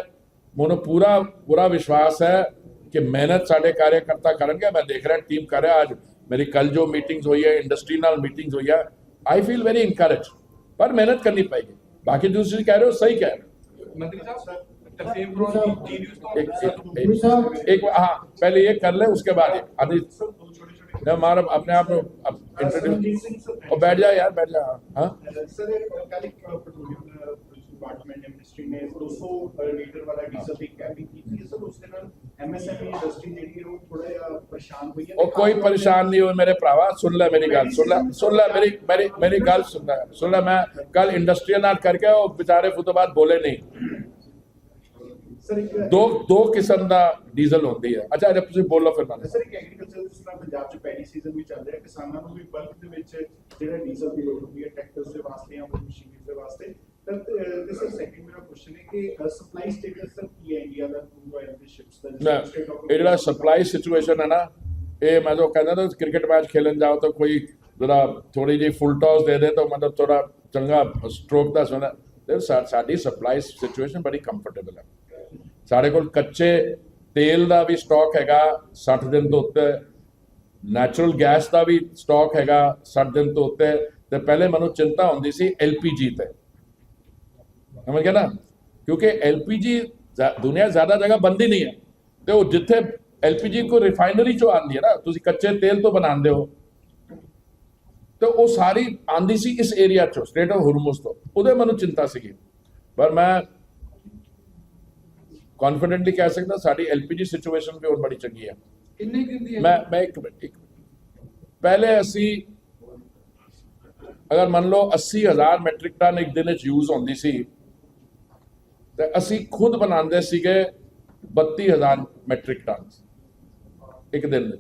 मैंने पूरा विश्वास है कि मेहनत साढ़े कार्यकर्ता करेंगे मैं देख रहा टीम करे आज मेरी कल जो मीटिंग्स हुई है इंडस्ट्री नाल मीटिंग्स हुई है आई फील वेरी इनकरेज पर मेहनत करनी पड़ेगी बाकी दूसरी कह रहे हो सही कह रहे हो एक हाँ पहले ये कर ले उसके बाद आदि हमारा अपने आप इंट्रोड्यूस और बैठ जाए यार बैठ जाए हाँ सर कल पेट्रोलियम डिपार्टमेंट ने मिनिस्ट्री ने 200 लीटर वाला डीजल की कैपिंग की थी सर उसके नाल एमएसएमई इंडस्ट्री जेडी है वो थोड़ा या परेशान हुई है और कोई परेशान नहीं हुए मेरे भरावा सुन ले मेरी गल सुन ले मेरी गल सुन ले मैं कल इंडस्ट्रियल नाल करके वो बेचारे फिर तो बाद बोले नहीं दो किस्म ਦਾ ਡੀਜ਼ਲ ਹੁੰਦੀ ਹੈ ਅੱਛਾ ਜਦ ਤੁਸੀਂ ਬੋਲੋ ਫਿਰ ਮੈਂ ਸਰ ਇੱਕ ਐਗਰੀਕਲਚਰ ਜਿਸ ਤਰ੍ਹਾਂ ਪੰਜਾਬ ਚ ਪੈਡੀ ਸੀਜ਼ਨ ਵੀ ਚੱਲ ਰਿਹਾ ਕਿਸਾਨਾਂ ਨੂੰ ਵੀ ਬਲਕ ਦੇ ਵਿੱਚ ਜਿਹੜਾ ਡੀਜ਼ਲ ਦੀ ਲੋੜ ਹੁੰਦੀ ਹੈ ਟਰੈਕਟਰਸ ਦੇ ਵਾਸਤੇ ਜਾਂ ਮਸ਼ੀਨਰੀ ਦੇ ਵਾਸਤੇ ਤਾਂ ਸਰ ਸੈਕੰਡ ਮੇਰਾ ਕੁਐਸਚਨ ਹੈ ਕਿ ਸਪਲਾਈ ਸਟੇਟਸ ਸਰ ਕੀ ਹੈ ਇੰਡੀਆ ਦਾ ਕਰੂਡ ਆਇਲ ਦੇ ਸ਼ਿਪਸ ਦਾ ਇਹ ਜਿਹੜਾ ਸਪਲਾਈ ਸਿਚੁਏਸ਼ਨ ਹੈ ਨਾ ਇਹ ਮੈਂ ਜੋ ਕਹਿੰਦਾ ਨਾ ਕ੍ਰਿਕਟ ਮੈਚ ਖੇਲਣ ਜਾਓ ਤਾਂ ਕੋਈ ਜਰਾ ਥੋੜੀ ਜਿਹੀ ਫੁੱਲ ਟਾਸ ਦੇ ਦੇ ਤਾਂ ਮਤਲਬ ਥੋੜਾ ਚੰਗਾ ਸਟ੍ਰੋਕ ਦਾ ਸੁਣਾ ਤੇ ਸਾਡੀ ਸਪਲਾਈ ਸਿਚੁਏਸ਼ਨ ਬੜੀ ਕੰਫਰਟੇਬਲ ਹੈ ਸਾਡੇ ਕੋਲ ਕੱਚੇ ਤੇਲ ਦਾ ਵੀ ਸਟਾਕ ਹੈਗਾ 60 ਦਿਨ ਤੋਂ ਉੱਤੇ ਨੈਚੁਰਲ ਗੈਸ ਦਾ ਵੀ ਸਟਾਕ ਹੈਗਾ 60 ਦਿਨ ਤੋਂ ਉੱਤੇ ਤੇ ਪਹਿਲੇ ਮੈਨੂੰ ਚਿੰਤਾ ਹੁੰਦੀ ਸੀ LPG ਤੇ ਸਮਝ ਗਿਆ ਨਾ ਕਿਉਂਕਿ LPG ਦੁਨੀਆ ਜ਼ਿਆਦਾ ਜਗ੍ਹਾ ਬੰਦੀ ਨਹੀਂ ਹੈ ਤੇ ਉਹ ਜਿੱਥੇ LPG ਕੋ ਰਿਫਾਈਨਰੀ ਚੋਂ ਆਉਂਦੀ ਹੈ ਨਾ ਤੁਸੀਂ ਕੱਚੇ ਤੇਲ ਤੋਂ ਬਣਾਉਂਦੇ ਹੋ ਤੇ ਉਹ ਸਾਰੀ ਆਂਦੀ ਸੀ ਇਸ ਏਰੀਆ ਚੋਂ ਸਟੇਟ ਆਫ ਹੁਰਮੁਜ਼ ਤੋਂ ਉਹਦੇ ਮੈਨੂੰ ਚਿੰਤਾ ਸੀਗੀ ਪਰ ਮੈਂ कॉन्फिडेंटली कह सकता साड़ी LPG सिचुएशन भी और बड़ी चंगी है मैं एक मिनट पहले असी अगर मान लो 80,000 मैट्रिक टन एक दिन यूज होंदी सी ते असी खुद बनाते सीगे 32,000 मैट्रिक टन एक दिन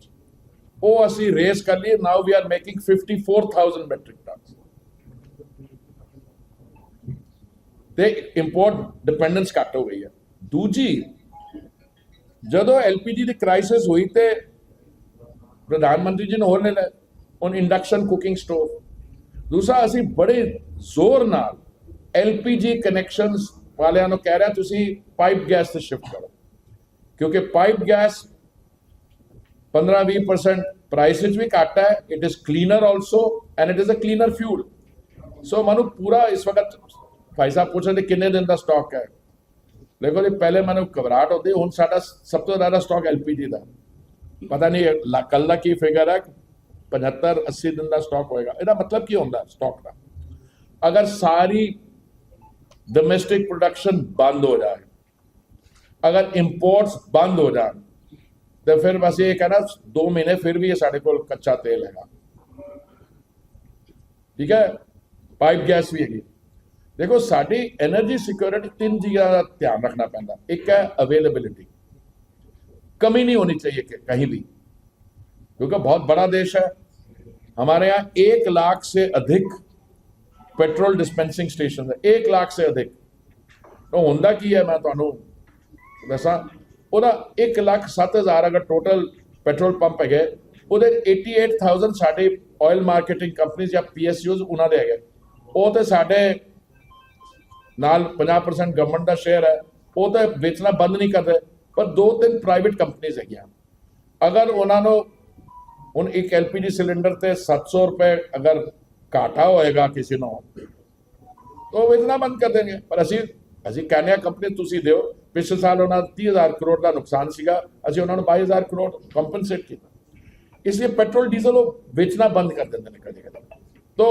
वो असी रेस कर लिए now we are making 54,000 metric ton ते इंपोर्ट डिपेंडेंस घट हो गई है दूजी ਜਦੋਂ LPG ਦੀ ਕ੍ਰਾਈਸਿਸ ਹੋਈ ਤੇ ਪ੍ਰਧਾਨ ਮੰਤਰੀ ਜੀ ਨੇ ਹੋਰ ਨੇ ਲੈ ਔਨ ਇੰਡਕਸ਼ਨ ਕੁਕਿੰਗ ਸਟੋਵ ਦੂਸਰਾ ਅਸੀਂ ਬੜੇ ਜ਼ੋਰ ਨਾਲ LPG ਕਨੈਕਸ਼ਨਸ ਵਾਲਿਆਂ ਨੂੰ ਕਹਿ ਰਿਹਾ ਤੁਸੀਂ ਪਾਈਪ ਗੈਸ ਤੇ ਸ਼ਿਫਟ ਕਰੋ ਕਿਉਂਕਿ ਪਾਈਪ ਗੈਸ 15-20% प्राइस भी घट है, it is cleaner also and it is a cleaner fuel. So मैं पूरा इस वक्त भाई साहब पूछ रहे थे किन्ने दिन का स्टॉक है। देखो जी पहले मैं घबराहट होती, हुण साडा सब तो ज़्यादा स्टॉक LPG का, पता नहीं कल का की फिगर है 75-80 दिन का स्टॉक होएगा। इसका मतलब की होंदा स्टॉक का, अगर सारी डोमेस्टिक प्रोडक्शन बंद हो जाए, अगर इंपोर्ट्स बंद हो जाए, तो फिर बस ये कहना 2 महीने फिर भी ये साढ़े को कच्चा तेल हैगा, ठीक है, पाइप गैस भी हैगी। देखो साड़ी एनर्जी सिक्योरिटी 3 चीज़ों का ध्यान रखना पैंदा। एक है अवेलेबिलिटी, कमी नहीं होनी चाहिए कहीं भी, क्योंकि बहुत बड़ा देश है। हमारे यहाँ 1 लाख से अधिक पेट्रोल डिस्पेंसिंग स्टेशन है, 1 लाख से अधिक। तो होंदा की है मैं तुहानू दसा, ਉਹਦਾ 1,07,000 अगर टोटल पेट्रोल पंप है, ਉਹਦੇ 88,000 ਸਾਡੇ ऑयल मार्केटिंग कंपनीज या PSUs ਉਹਨਾਂ ਦੇ ਹੈਗੇ। ਉਹ ਤੇ ਸਾਡੇ ਨਾਲ 50% गवर्नमेंट का शेयर है, वो तो बेचना बंद नहीं कर रहे, पर 2-3 प्राइवेट कंपनीज है। अगर उन्होंने ਹੁਣ एक LPG सिलेंडर ਤੇ 700 रुपए अगर घाटा होएगा किसी ਨੂੰ, तो बेचना बंद कर देंगे। पर ਅਸੀਂ ਕਹਿੰਦੇ ਆ कंपनी ਤੁਸੀਂ ਦਿਓ। पिछले साल उन्होंने 30,000 करोड़ का नुकसान सीगा, ਅਸੀਂ ਉਹਨਾਂ ਨੂੰ 22,000 करोड़ कंपनसेट किया। इसलिए पेट्रोल डीजल वो बेचना बंद कर देते हैं कभी। तो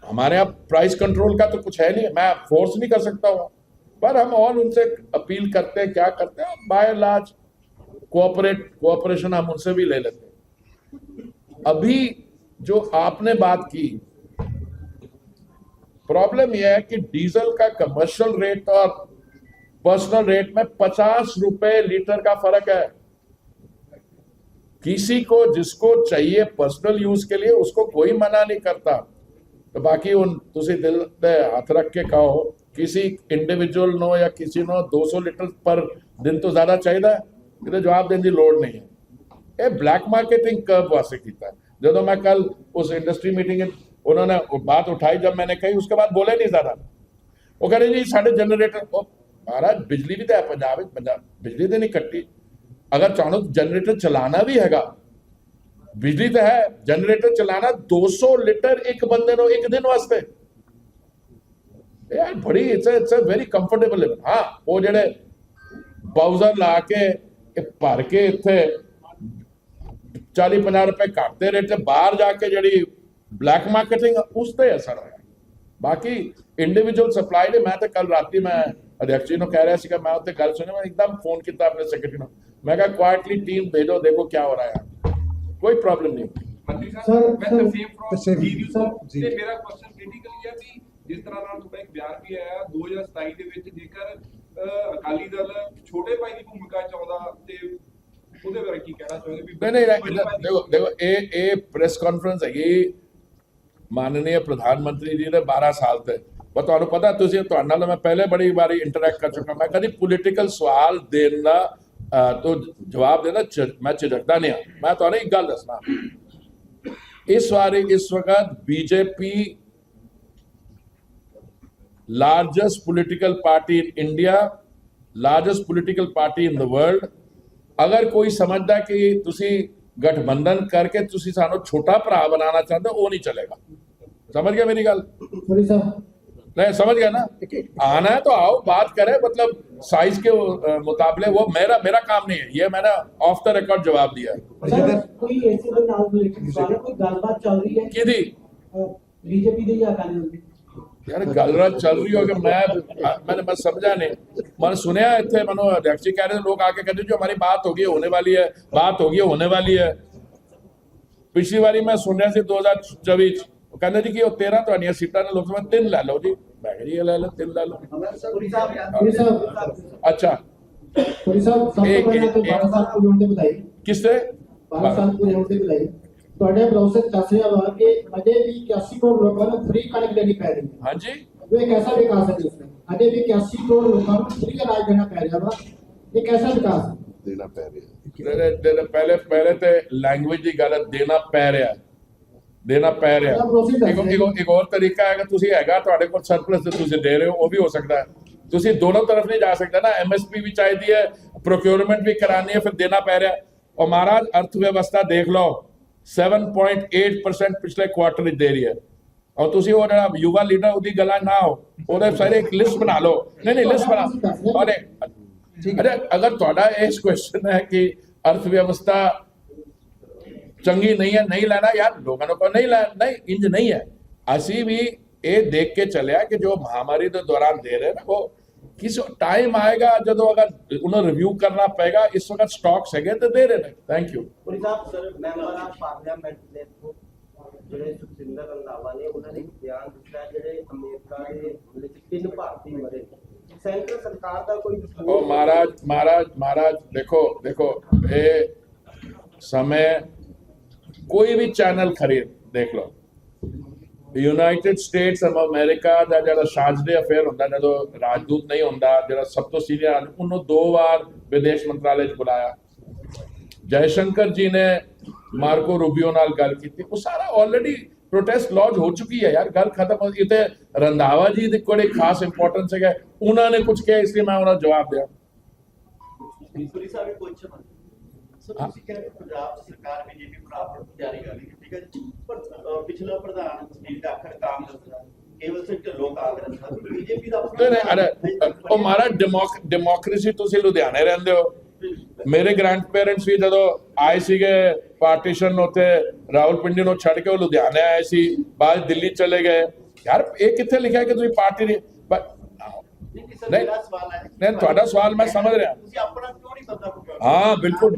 हमारे यहाँ प्राइस कंट्रोल का तो कुछ है नहीं, मैं फोर्स नहीं कर सकता हुआ, पर हम और उनसे अपील करते हैं, क्या करते हैं, बाय एंड लार्ज कोऑपरेशन हम उनसे भी ले लेते हैं। अभी जो आपने बात की, प्रॉब्लम यह है कि डीजल का कमर्शियल रेट और पर्सनल रेट में 50 रुपए लीटर का फर्क है। किसी को जिसको चाहिए पर्सनल यूज के लिए उसको कोई मना नहीं करता। तो बाकी उन तुसी दिल पे हाथ रख के कहो किसी इंडिविजुअल नो या किसी नो 200 लीटर पर दिन तो ज्यादा चाहिए, तो जवाब देने की लोड़ नहीं है। ये ब्लैक मार्केटिंग कर्व वास्ते किया। जो मैं कल उस इंडस्ट्री मीटिंग उन्होंने बात उठाई, जब मैंने कही उसके बाद बोले नहीं ज्यादा। वो कह रहे जी साढ़े जनरेटर, महाराज बिजली भी तो है पंजाब बिजली तो नहीं कट्टी। अगर चाहो जनरेटर चलाना भी हैगा, बिजली तो है, जनरेटर चलाना 200 लीटर एक बंदे नो एक दिन वास्ते यार बड़ी इट्स अ वेरी कंफर्टेबल। हाँ वो जेडे बाउजर ला के भर के इत्थे 40-50 रुपए घट दे रेट बाहर जाके जी ब्लैक मार्केटिंग उस पर असर है। बाकी इंडिविजुअल सप्लाई ने, मैं तो कल रात मैं अध्यक्ष जी ने कह रहा सीगा, मैं उत्ते गल सुनी, मैं एकदम फोन किया अपने सेक्रेटरी ने, मैं कहा क्वाइटली टीम भेजो, देखो क्या हो रहा है, कोई प्रॉब्लम नहीं। ਮੰਤਰੀ ਸਾਹਿਬ ਮੈਂ ਤਰਸੇਮ ਫਰੋਮ ਜੀਵੀ ਸਾਹਿਬ ਤੇ ਮੇਰਾ ਕੁਐਸਚਨ ਕ੍ਰਿਟੀਕਲੀ ਹੈ ਵੀ ਜਿਸ ਤਰ੍ਹਾਂ ਨਾਲ ਤੁਹਾਡਾ ਇੱਕ ਬਿਆਨ ਵੀ ਆਇਆ 2027 ਦੇ ਵਿੱਚ ਜੇਕਰ ਅਕਾਲੀ ਦਲ ਛੋਟੇ ਭਾਈ ਦੀ ਭੂਮਿਕਾ ਚਾਹੁੰਦਾ ਤੇ ਉਹਦੇ ਬਾਰੇ ਕੀ ਕਹਿਣਾ ਚਾਹੋਗੇ ਵੀ नहीं देखो ये प्रेस कॉन्फ्रेंस है, माननीय प्रधानमंत्री जी ने 12 साल थे, पर तुहानू पता तुसीं तुहाडे नाल मैं पहले बड़ी बारी इंटरैक्ट कर चुका, मैं कभी पॉलिटिकल सवाल देना तो जवाब देना मैं झिझकदा नहीं हाँ। मैं तुहानू एक गल दसना, इस वक्त BJP largest political party in India, largest political party in the world. अगर कोई समझदा कि तुसी गठबंधन करके तुसी सानू छोटा भरा बनाना चाहते हो, वो नहीं चलेगा। समझ गया मेरी गल? नहीं समझ गया ना? आना है तो आओ, बात करें, मतलब साइज के मुकाबले वो मेरा काम नहीं है, ये मैंने ऑफ द रिकॉर्ड जवाब दिया है। सर कोई ऐसे दे नाल रिलेटेड कोई गलबात चल रही है किदी बीजेपी दे या अकाली दल दी? यार गलबात चल रही हो कि मैंने बस समझा नहीं, मैंने सुनया इतने मनो अध्यक्ष जी कह रहे लोग आके कहते जो हमारी बात होगी होने वाली है, बात होगी होने वाली है। पिछली बारी मैं सुन रहा सी 2024 कहते जी कि 13 ਤੁਹਾਡੀਆਂ सीटा ने लोकसभा 3 लै लो जी, मैं कह जी ले लो 3 लै लो। अच्छा पुरी साहब सब तो पहले तो 12 साल पूरे होने बधाई, किससे 12 साल पूरे होने बधाई। ਤੁਹਾਡੇ ਪ੍ਰੋਸੈਸ ਦੱਸ ਰਿਹਾ ਵਾ ਕਿ ਅਜੇ ਵੀ 81 ਕਰੋੜ ਲੋਕਾਂ ਨੂੰ ਫ੍ਰੀ ਕਣਕ ਦੇਣੀ ਪੈ ਰਹੀ ਹੈ। हाँ जी वो एक ऐसा विकास है जिसमें अजय भी 81 करोड़ लोगों को फ्री अनाज देना पै रहा वा, ये कैसा विकास है? देना पै रहा पहले तो लैंग्वेज की गल देना पै रहा है, देना पै रहा। एक और तरीका है कि तुसी हैगा ਤੁਹਾਡੇ ਕੋਲ ਸਰਪਲਸ ਤੇ ਤੁਸੀਂ ਦੇ ਰਹੇ ਹੋ, ਉਹ ਵੀ ਹੋ ਸਕਦਾ है। ਤੁਸੀਂ दोनों तरफ नहीं जा सकते ना, MSP भी चाहिए है, प्रोक्योरमेंट भी करानी है, फिर देना पै रहा है। और महाराज अर्थव्यवस्था देख लो, 7.8% ਪਿਛਲੇ ਕੁਆਟਰ ਵਿੱਚ ਦੇ ਰਹੀ ਹੈ। ਔਰ ਤੁਸੀਂ ਉਹ ਜਿਹੜਾ ਯੁਵਾ ਲੀਡਰ ਉਹਦੀ ਗੱਲਾਂ ਨਾ ਹੋ, ਉਹਦੇ ਸਾਰੇ ਇੱਕ ਲਿਸਟ ਬਣਾ ਲਓ। ਨਹੀਂ ਲਿਸਟ ਬਣਾ। ਅਰੇ ਅਗਰ ਤੁਹਾਡਾ ਇਸ ਕੁਐਸਚਨ ਹੈ ਕਿ अर्थ व्यवस्था चंगी नहीं है, नहीं लेना यार, लोगों को नहीं लेना, नहीं इंज नहीं है। असी भी ये देख के चलिया कि जो महामारी के दौरान दे रहे ना, वो किस टाइम आएगा जो अगर उन्हें रिव्यू करना पड़ेगा। इस वक्त स्टॉक्स है तो दे रहे। Thank you. Sir member of parliament ने ਜਿਹੜੇ ਸੁਖਜਿੰਦਰ ਰੰਧਾਵਾ ਨੇ ਉਹਨਾਂ ਨੇ ਬਿਆਨ ਦਿੱਤਾ ਜਿਹੜੇ ਅਮਰੀਕਾ ਦੇ ਹਮਲੇ 'ਚ 3 ਭਾਰਤੀ ਮਰੇ। सेंट्रल सरकार का कोई ओ महाराज देखो ये समय कोई भी चैनल खरीद देख लो। यूनाइटेड स्टेट्स ऑफ अमेरिका का जो साजदे अफेयर होता है, जो राजदूत नहीं होता, जो सब तो सीनियर, उन्होंने 2 बार विदेश मंत्रालय बुलाया। जयशंकर जी ने मार्को रूबियो नाल गल की, वो सारा ऑलरेडी प्रोटेस्ट लॉन्च हो चुकी है यार, गल खत्म हो गई। रंधावा जी ਦੀ ਕੋਈ ਖਾਸ ਇੰਪੋਰਟੈਂਸ ਹੈ, ਉਹਨਾਂ ਨੇ ਕੁਝ ਕਿਹਾ ਇਸ ਲਈ ਮੈਂ ਉਹਨਾਂ ਜਵਾਬ ਦਿਆ। ਪੁਲਿਸ ਸਾਹਿਬ ਵੀ ਪੁੱਛ ਮਨ ਸਰ, ਤੁਸੀਂ ਕਹਿੰਦੇ ਪੰਜਾਬ ਸਰਕਾਰ ਬੀਜੇਪੀ ਬਰਾਬਰ ਜਾਰੀ ਕਰ ਰਹੀ ਹੈ, ਠੀਕ ਹੈ ਜੀ, ਪਰ ਪਿਛਲਾ ਪ੍ਰਧਾਨ ਸੁਨੀਲ ਜਾਖੜ ਕਾਂਗਰਸ ਦਾ, ਕੇਵਲ ਸਿੰਘ ਢਿੱਲੋਂ ਕਾਂਗਰਸ ਦਾ, ਬੀਜੇਪੀ ਦਾ ਉਹ ਮਾਰਾ ਡੈਮੋਕ੍ਰੇਸੀ। ਤੁਸੀਂ ਲੁਧਿਆਣੇ ਰਹਿੰਦੇ ਹੋ, ਮੇਰੇ ਗ੍ਰੈਂਡ ਪੇਰੈਂਟਸ ਵੀ ਜਦੋਂ ਆਏ ਸੀਗੇ ਪਾਰਟੀਸ਼ਨ ਉੱਥੇ ਰਾਵਲਪਿੰਡੀ ਨੂੰ ਛੱਡ ਕੇ ਉਹ ਲੁਧਿਆਣੇ ਆਏ ਸੀ, ਬਾਅਦ ਦਿੱਲੀ ਚਲੇ ਗਏ। ਯਾਰ ਇਹ ਕਿੱਥੇ ਲਿਖਿਆ ਕਿ ਤੁਸੀਂ ਪਾਰਟੀ ਨਹੀਂ? नहीं ਤੁਹਾਡਾ ਸਵਾਲ मैं समझ रहा। हाँ बिल्कुल,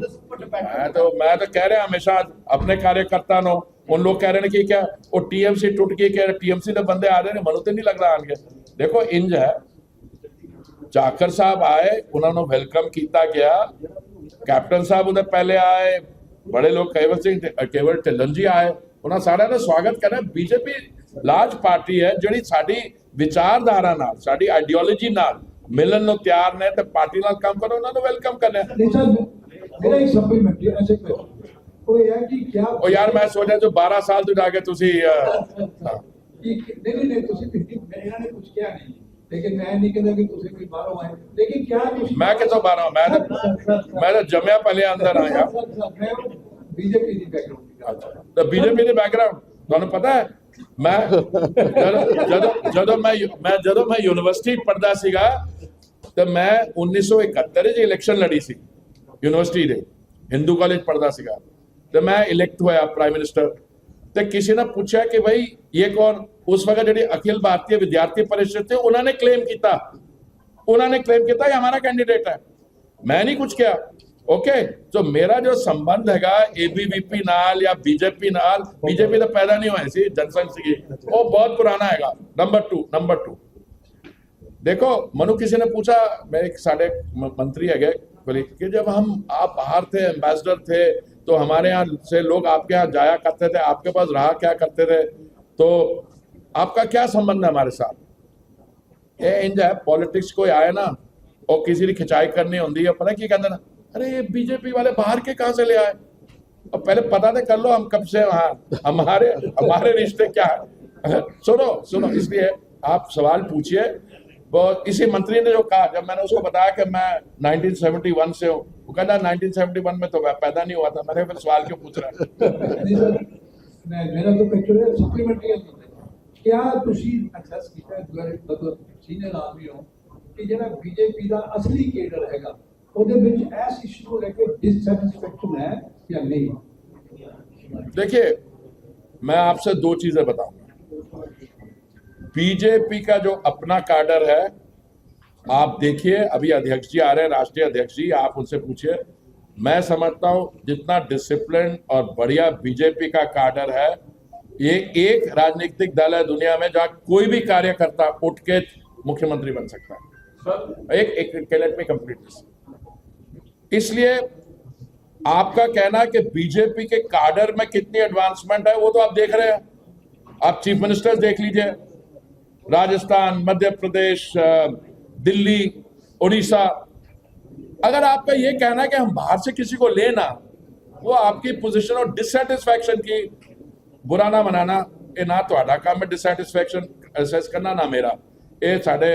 मैं तो कह रहा हमेशा अपने कार्यकर्ता नो, उन लोग कह रहे हैं कि क्या वो टीएमसी टूट गई, क्या टीएमसी के बंदे आ रहे हैं, मनु तो नहीं लग रहा आगे। देखो इंज है, जाखड़ साहब आए, उन्होंने वेलकम किया गया, कैप्टन साहब उन्हें पहले आए, बड़े लोग केवल ढिल्लन जी आए, उन्होंने सारे ने स्वागत करा। बीजेपी लार्ज पार्टी है जिहड़ी साडी विचारधारा नाल, साडी आइडियोलॉजी नाल मिलन ਨੂੰ ਤਿਆਰ ਨੇ, ਤੇ ਪਾਰਟੀ ਨਾਲ ਕੰਮ ਕਰੋ, ਉਹਨਾਂ ਨੂੰ ਵੈਲਕਮ ਕਰਨਾ। नहीं सर, मेरा एक सप्लीमेंट्री ऐसे वो ये है कि क्या ਉਹ ਯਾਰ ਮੈਂ ਸੋਚਿਆ ਜੋ 12 ਸਾਲ ਤੋਂ ਜਾ ਕੇ ਤੁਸੀਂ नहीं ਤੁਸੀਂ ਇਹਨਾਂ ਨੇ ਕੁਝ ਕਿਹਾ ਨਹੀਂ, लेकिन मैं नहीं कहता कि ਤੁਸੀਂ ਕੋਈ ਬਾਹਰੋਂ ਆਏ, लेकिन क्या ਤੁਸੀਂ ਮੈਂ ਕਿੱਥੋਂ 12 ਮੈਂ ਤਾਂ ਜੰਮਿਆ ਪਹਿਲੇ ਅੰਦਰ ਆਇਆ। मैं बीजेपी ਦੀ बैकग्राउंड ਤਾਂ ਬੀਜੇਪੀ ਦੇ ਬੈਕਗ੍ਰਾਉਂਡ ਤੁਹਾਨੂੰ ਪਤਾ ਹੈ। ਮੈਂ ਜਦੋਂ ਮੈਂ ਯੂਨੀਵਰਸਿਟੀ ਪੜ੍ਹਦਾ ਸੀਗਾ ਤੇ ਮੈਂ 1971 ਚ ਇਲੈਕਸ਼ਨ ਲੜੀ ਸੀ ਯੂਨੀਵਰਸਿਟੀ ਦੇ, ਹਿੰਦੂ ਕਾਲਜ ਪੜ੍ਹਦਾ ਸੀਗਾ, ਤੇ ਮੈਂ ਇਲੈਕਟ ਹੋਇਆ ਪ੍ਰਾਈਮ ਮਿਨਿਸਟਰ। ਤੇ ਕਿਸੇ ਨੇ ਪੁੱਛਿਆ ਕਿ ਭਾਈ ਇਹ ਕੌਣ? ਉਸ ਵਕਤ ਜਿਹੜੀ ਅਖਿਲ ਭਾਰਤੀ ਵਿਦਿਆਰਥੀ परिषद थे, उन्होंने क्लेम किया ये हमारा कैंडिडेट है। मैं नहीं कुछ किया। ओके, तो मेरा जो संबंध हैगा एबीवीपी नाल या बीजेपी नाल, बीजेपी तो पैदा नहीं हुई सी, जनसंघ सी, वो बहुत पुराना हैगा। नंबर टू देखो, मनु किसी ने पूछा, मेरे साढ़े मंत्री है कि जब आप बाहर थे, एम्बेसडर थे, तो हमारे यहाँ से लोग आपके यहाँ जाया करते थे, आपके पास रहा क्या करते थे, तो आपका क्या संबंध है हमारे साथ? ये इंज है, पॉलिटिक्स कोई आए ना और किसी की खिंचाई करनी होती है, पता की कहते ना, अरे ये बीजेपी वाले बाहर के कहां से ले आए? अब पहले पता तो कर लो हम कब से वहां, हमारे रिश्ते क्या है। सुनो इसलिए आप सवाल पूछिए। वो इसी मंत्री ने जो कहा, जब मैंने उसको बताया कि मैं 1971 से हूँ, वो कहता 1971 में तो मैं पैदा नहीं हुआ था। मैंने फिर सवाल क्यों पूछ रहा है? मेरा तो एक्चुअली सप्लीमेंट्री है, क्या ਤੁਸੀਂ ਐਕਸੈਸ ਕੀਤਾ ਮਤਲਬ ਸੀਨੀਅਰ ਆਦਮੀ ਹੋ ਕਿ ਜਿਹੜਾ ਬੀਜੇਪੀ ਦਾ ਅਸਲੀ ਕੇਡਰ ਹੈਗਾ ਉਹਦੇ ਵਿੱਚ ਇਸ ਇਸ਼ੂ ਨੂੰ ਲੈ ਕੇ डिससैटिस्फैक्शन है या नहीं? देखिए, मैं आपसे 2 चीजें बताऊंगा। बीजेपी का जो अपना काडर है, आप देखिए, अभी अध्यक्ष जी आ रहे हैं, राष्ट्रीय अध्यक्ष जी, आप उनसे पूछिए। मैं समझता हूं जितना डिसिप्लिन और बढ़िया बीजेपी का काडर है, ये एक राजनीतिक दल है दुनिया में जहां कोई भी कार्यकर्ता उठ के मुख्यमंत्री बन सकता है। एक लेट मी कंप्लीट दिस। इसलिए आपका कहना कि बीजेपी के काडर में कितनी एडवांसमेंट है, वो तो आप देख रहे हैं। आप चीफ मिनिस्टर देख लीजिए, राजस्थान, मध्य प्रदेश, दिल्ली, उड़ीसा। अगर आपका ये कहना है कि हम बाहर से किसी को लेना, वो आपकी पोजीशन और डिससैटिस्फैक्शन की, बुरा ना मनाना, ये ना ਤੁਹਾਡਾ ਕੰਮ है डिससैटिस्फैक्शन असेस करना, ना मेरा। ਇਹ ਸਾਡੇ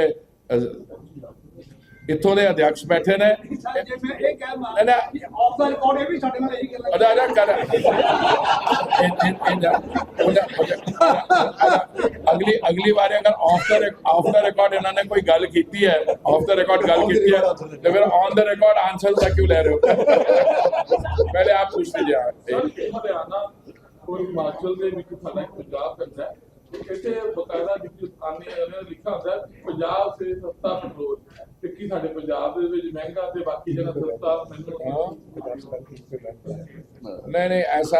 ਇੱਥੋਂ ਦੇ ਅਧਿਆਕਸ਼ ਬੈਠੇ ਨੇ। ਜੇ ਮੈਂ ਇਹ ਕਹਿ ਮਾਰ ਆਫ ਦਾ ਰਿਕਾਰਡ ਇਹ ਵੀ ਸਾਡੇ ਨਾਲ ਇਹੀ ਗੱਲ ਅਦਾ ਕਰ अगली बार अगर ऑफ द रिकॉर्ड इन्होंने कोई गल की है, ऑफ द रिकॉर्ड गल की है, तो फिर ऑन द रिकॉर्ड आंसर तक क्यों ले रहे हो? पहले आप पूछ लीजिए। हरियाणा और हिमाचल ਦੇ ਵਿੱਚ ਸਾਡਾ ਪੰਜਾਬ ਪੈਂਦਾ ਹੈ, ਇੱਥੇ ਬਕਾਇਦਾ ਜਿੱਥੇ ਲਿਖਿਆ ਹੁੰਦਾ ਪੰਜਾਬ ਸੇ ਸਸਤਾ ਪੈਟਰੋਲ, ਤੇ ਕੀ ਸਾਡੇ ਪੰਜਾਬ ਦੇ ਵਿੱਚ ਮਹਿੰਗਾ ਤੇ ਬਾਕੀ ਜਿਹੜਾ ਸਸਤਾ नहीं ऐसा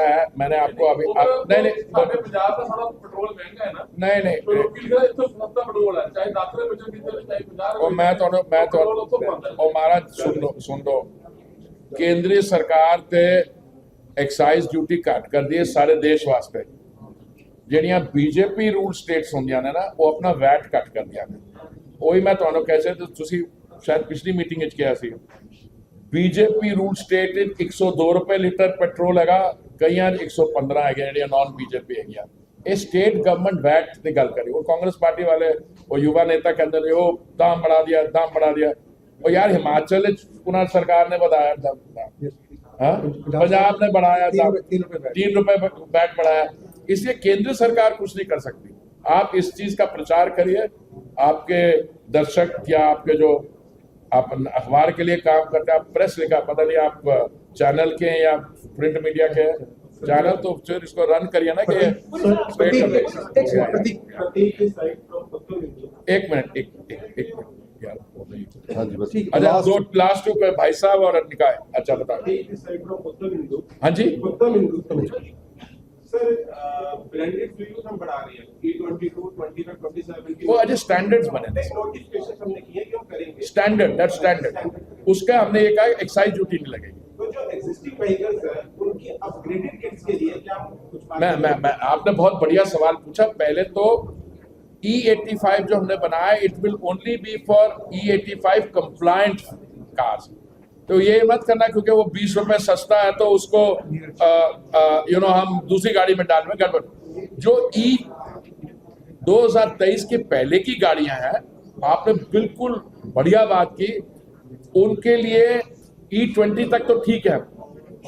है मैंने आपको अभी नहीं ਸਾਡੇ ਪੰਜਾਬ ਦਾ ਸਾਡਾ ਪੈਟਰੋਲ ਮਹਿੰਗਾ ਹੈ ਨਾ, नहीं तो लोकी ਜਿਹੜਾ ਇੱਥੋਂ ਸਸਤਾ ਪੈਟਰੋਲ ਹੈ, ਚਾਹੇ 10 ਰੁਪਏ ਵਿੱਚ ਕਿਤੇ ਚਾਹੇ 50 और मैं और महाराज सुन लो, केंद्रीय सरकार ते एक्साइज ड्यूटी घट कर दी है सारे देश वास्ते। ਜਿਹੜੀਆਂ बीजेपी रूल स्टेट्स ਹੁੰਦੀਆਂ ਨੇ ਨਾ, ਉਹ ਆਪਣਾ ਵੈਟ ਘਟ ਕਰਦੀਆਂ ਨੇ। ਉਹੀ ਮੈਂ ਤੁਹਾਨੂੰ ਕਹਿ ਤੁਸੀਂ ਸ਼ਾਇਦ ਪਿਛਲੀ ਮੀਟਿੰਗ ਵਿੱਚ ਕਿਹਾ ਸੀ, बीजेपी रूल स्टेट 102 रुपए लीटर पेट्रोल हैगा, ਕਈਆਂ 115 ਹੈਗੇ ਜਿਹੜੀਆਂ ਨਾਨ बीजेपी ਹੈਗੀਆਂ। ਇਹ ਸਟੇਟ ਗਵਰਨਮੈਂਟ ਵੈਟ ਦੀ ਗੱਲ ਕਰੀ। ਉਹ ਕਾਂਗਰਸ ਪਾਰਟੀ ਵਾਲੇ ਉਹ युवा नेता ਕਹਿੰਦੇ ਨੇ ਉਹ दाम बढ़ा दिया। और यार हिमाचल पुनः सरकार ने बताया था, पंजाब ने बढ़ाया था 3 रुपए वैट बढ़ाया। इसलिए केंद्र सरकार कुछ नहीं कर सकती। आप इस चीज का प्रचार करिए, आपके दर्शक या आपके जो आप अखबार के लिए काम करते हैं, आप प्रेस लिखा, पता नहीं आप चैनल के हैं या प्रिंट मीडिया के हैं, चैनल तो फिर इसको रन करिए ना कि एक मिनट यार। अच्छा दो लास्ट टू पे भाई साहब और निकाय। अच्छा बताओ। हाँ जी सर, ब्लेंडेड फ्यूल्स हम बढ़ा रहे हैं, E22, 25, 27 की। वो अजय स्टैंडर्ड्स बने थे, नोटिफिकेशन हमने किए कि हम करेंगे स्टैंडर्ड, दैट स्टैंडर्ड, उसका हमने ये कहा एक्साइज ड्यूटी नहीं लगेगी। तो जो एग्जिस्टिंग व्हीकल्स हैं उनकी अपग्रेडेड किट्स के लिए क्या कुछ मैं आपने बहुत बढ़िया सवाल पूछा। पहले तो E85 जो हमने बनाया, it will only be for E85 compliant cars. तो ये मत करना क्योंकि वो 20 रुपए सस्ता है तो उसको हम दूसरी गाड़ी में डाल में गड़बड़। जो 2023 के पहले की गाड़ियां हैं, आपने बिल्कुल बढ़िया बात की, उनके लिए E20 तक तो ठीक है।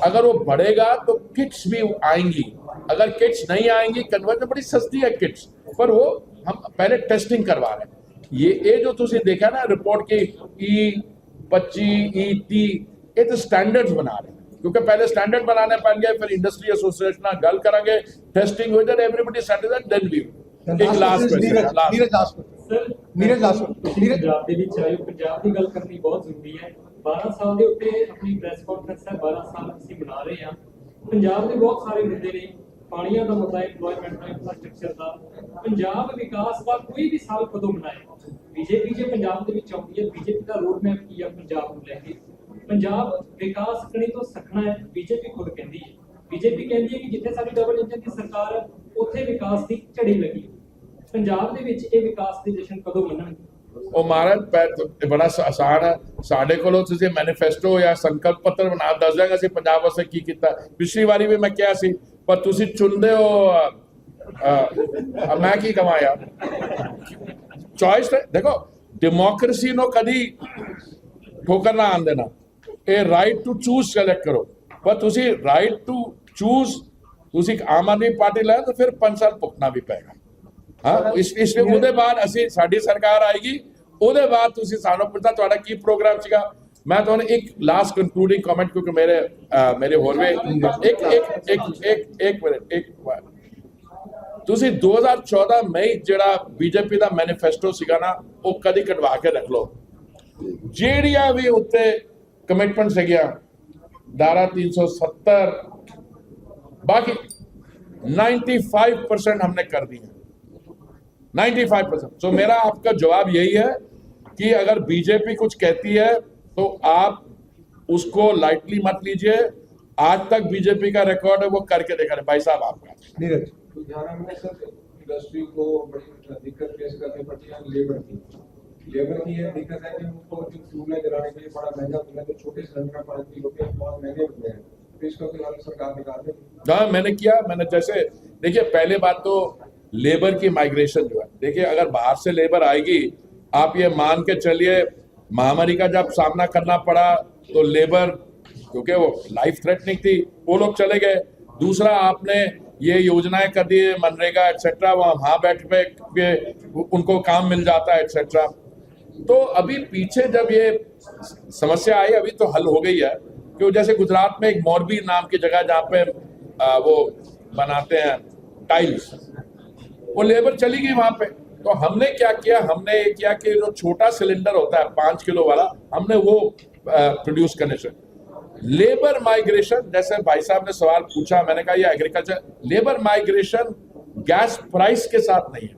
अगर वो बढ़ेगा तो किट्स भी आएंगी। अगर किट्स नहीं आएंगी, कन्वर्जन बड़ी सस्ती है किट्स, पर वो हम पहले टेस्टिंग करवा रहे हैं। ये जो तुझे देखा ना रिपोर्ट की E25 E30, ये तो स्टैंडर्ड्स बना रहे हैं, क्योंकि पहले स्टैंडर्ड बनाने पाएंगे, फिर इंडस्ट्री एसोसिएशन ना गल करेंगे, टेस्टिंग हो जाए, एवरीबॉडी सेटिस्फाइड, देन वी एक लास्ट ਪੰਜਾਬ ਦੇ ਵਿੱਚ ਆਇਓ। ਪੰਜਾਬ ਦੀ ਗੱਲ ਕਰਨੀ ਬਹੁਤ ਜ਼ਰੂਰੀ ਹੈ। 12 ਸਾਲ ਦੇ ਉੱਤੇ ਆਪਣੀ ਪ੍ਰੈਸ ਕਾਨਫਰੰਸ ਹੈ, 12 ਸਾਲ ਅਸੀਂ ਮਨਾ ਰਹੇ ਹਾਂ। ਪੰਜਾਬ ਦੇ ਬਹੁਤ ਸਾਰੇ ਮੁੱਦੇ ਨੇ, ਪਾਣੀਆਂ ਦਾ ਮੁੱਦਾ, ਇੰਪਲੋਇਮੈਂਟ ਦਾ, ਇੰਫਰਾਸਟ੍ਰਕਚਰ ਦਾ। ਪੰਜਾਬ ਵਿਕਾਸ ਦਾ ਕੋਈ ਵੀ ਸਾਲ ਕਦੋਂ ਮਨਾਏ? ਬੀਜੇਪੀ ਜੇ ਪੰਜਾਬ ਦੇ ਵਿੱਚ ਆਉਂਦੀ ਹੈ, ਬੀਜੇਪੀ ਦਾ ਰੋਡ ਮੈਪ ਕੀ ਹੈ ਪੰਜਾਬ ਨੂੰ ਲੈ ਕੇ? ਪੰਜਾਬ ਵਿਕਾਸ ਕਣੀ ਤੋਂ ਸਖਣਾ ਹੈ, ਬੀਜੇਪੀ ਖੁਦ ਕਹਿੰਦੀ ਹੈ। ਬੀਜੇਪੀ ਕਹਿੰਦੀ ਹੈ ਕਿ ਜਿੱਥੇ ਸਾਡੀ ਡਬਲ ਇੰਜਨ ਦੀ ਸਰਕਾਰ ਹੈ, ਉੱਥੇ ਵਿਕਾਸ ਦੀ ਝੜੀ ਲੱਗੀ। ਪੰਜਾਬ ਦੇ ਵਿੱਚ ਇਹ ਵਿਕਾਸ ਦੇ ਜਸ਼ਨ ਕਦੋਂ ਮੰਨਣਗੇ? ਉਹ महाराज बड़ा आसान है, साढ़े कोलों तुझे मैनिफेस्टो या संकल्प पत्र बना दस देंगे ਅਸੀਂ ਪੰਜਾਬ ਵਾਸਤੇ ਕੀ ਕੀਤਾ। ਪਿਛਲੀ ਵਾਰੀ ਵੀ ਮੈਂ ਕਿਹਾ ਸੀ, ਪਰ ਤੁਸੀਂ ਚੁਣਦੇ ਹੋ ਮੈਂ ਕੀ ਕਹਾਂ ਯਾਰ। ਚॉइस देखो, डेमोक्रेसी नो कदी ठोकर ना आन देना। ये राइट टू चूज सेलेक्ट करो, पर तुसी राइट टू चूज तुसी आम आदमी पार्टी लाए तो फिर 5 साल भुगतना भी पेगा। हाँ, इसलिए ਉਹਦੇ ਬਾਅਦ ਅਸੀਂ ਸਾਡੀ ਸਰਕਾਰ ਆਏਗੀ, ਉਹਦੇ ਬਾਅਦ ਤੁਸੀਂ ਸਾਨੂੰ ਪੁੱਛਣਾ ਤੁਹਾਡਾ ਕੀ ਪ੍ਰੋਗਰਾਮ ਸੀਗਾ। ਮੈਂ ਤੁਹਾਨੂੰ ਇੱਕ ਲਾਸਟ ਕੰਕਲੂਡਿੰਗ ਕਮੈਂਟ, ਕਿਉਂਕਿ ਮੇਰੇ ਹੋਰ ਵੀ ਇੱਕ ਮਿੰਟ ਤੁਸੀਂ 2014 ਮਈ ਜਿਹੜਾ ਬੀਜੇਪੀ ਦਾ ਮੈਨੀਫੈਸਟੋ ਸੀਗਾ ਨਾ, ਉਹ ਕਦੀ ਕਢਵਾ ਕੇ ਰੱਖ ਲਓ। ਜਿਹੜੀਆਂ ਵੀ ਉੱਤੇ ਕਮਿਟਮੈਂਟ ਸੀਗੀਆਂ, धारा 370, बाकी 95% हमने कर दी है, 95%। तो मेरा आपका जवाब यही है कि अगर बीजेपी कुछ कहती है तो आप उसको लाइटली मत लीजिए। आज तक बीजेपी का रिकॉर्ड है, वो करके देखा। भाई साहब आपका नीरज इंडस्ट्री को बड़ी दिक्कत फेस करनी पड़ती है लेबर की है दिक्कत है कि उनको जो फ्यूल है जलाने के लिए बड़ा महंगा मिला, तो छोटे सिलेंडर पर बहुत महंगे मिल गए हैं। तो इसका कोई हल सरकार निकाल दे। हाँ, मैंने किया। मैंने जैसे देखिए, पहले बात तो लेबर की माइग्रेशन जो है, देखिए अगर बाहर से लेबर आएगी, आप ये मान के चलिए महामारी का जब सामना करना पड़ा तो लेबर, क्योंकि वो लाइफ थ्रेटनिंग थी, वो लोग चले गए। दूसरा आपने ये योजनाएं कर दी मनरेगा एक्सेट्रा, वहां बैठ पे उनको काम मिल जाता है एक्सेट्रा। तो अभी पीछे जब ये समस्या आई अभी तो हल हो गई है कि जैसे गुजरात में एक मोरबी नाम की जगह जहाँ पे वो बनाते हैं टाइल्स, वो लेबर चली गई वहां पे। तो हमने क्या किया, हमने ये किया कि जो छोटा सिलेंडर होता है 5 किलो वाला, हमने वो प्रोड्यूस करने से लेबर माइग्रेशन, जैसे भाई साहब ने सवाल पूछा, मैंने कहा ये agriculture labour migration gas price के साथ नहीं है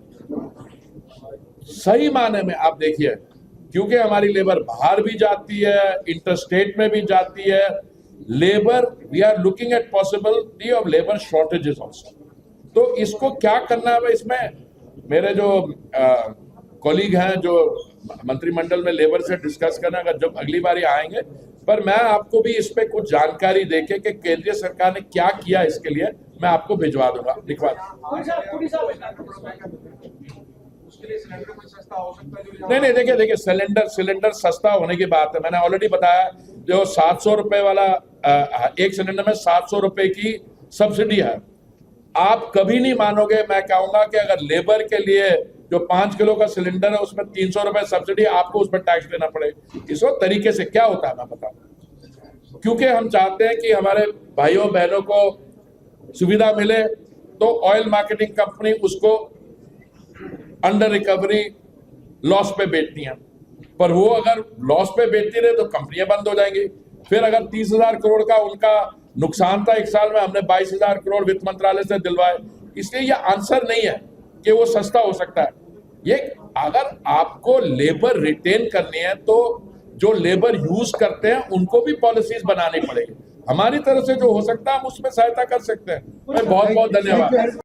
सही माने में। आप देखिए, क्योंकि हमारी लेबर बाहर भी जाती है, इंटरस्टेट में भी जाती है labour, we are looking at possibility of labour shortages also. तो इसको क्या करना है, इसमें मेरे जो कॉलीग हैं जो मंत्रिमंडल में लेबर से डिस्कस करना, अगर जब अगली बारी आएंगे, पर मैं आपको भी इस पे कुछ जानकारी देके कि केंद्रीय सरकार ने क्या किया इसके लिए मैं आपको भिजवा दूंगा, लिखवा नहीं, देखिए सिलेंडर सस्ता होने की बात है। मैंने ऑलरेडी बताया, जो 700 रुपए वाला एक सिलेंडर में 700 रुपए की सब्सिडी है। आप कभी नहीं मानोगे, मैं कहूंगा कि अगर लेबर के लिए जो 5 किलो का सिलेंडर है उसमें 300 रुपए सब्सिडी, आपको उसमें टैक्स देना पड़े। इस तरीके से क्या होता है मैं बताऊं, क्योंकि हम चाहते हैं कि हमारे भाइयों बहनों को सुविधा मिले, तो ऑयल मार्केटिंग कंपनी उसको अंडर रिकवरी लॉस पे बेचती हैं, पर वो अगर लॉस पे बेचती रहे तो कंपनियां बंद हो जाएंगी। फिर अगर 30,000 करोड़ का उनका नुकसान था एक साल में, हमने 22,000 करोड़ वित्त मंत्रालय से दिलवाए। इसलिए ये आंसर नहीं है कि वो सस्ता हो सकता है। ये अगर आपको लेबर रिटेन करनी है तो जो लेबर यूज करते हैं उनको भी पॉलिसीज बनानी पड़ेगी। हमारी तरफ से जो हो सकता है हम उसमें सहायता कर सकते हैं। बहुत बहुत धन्यवाद।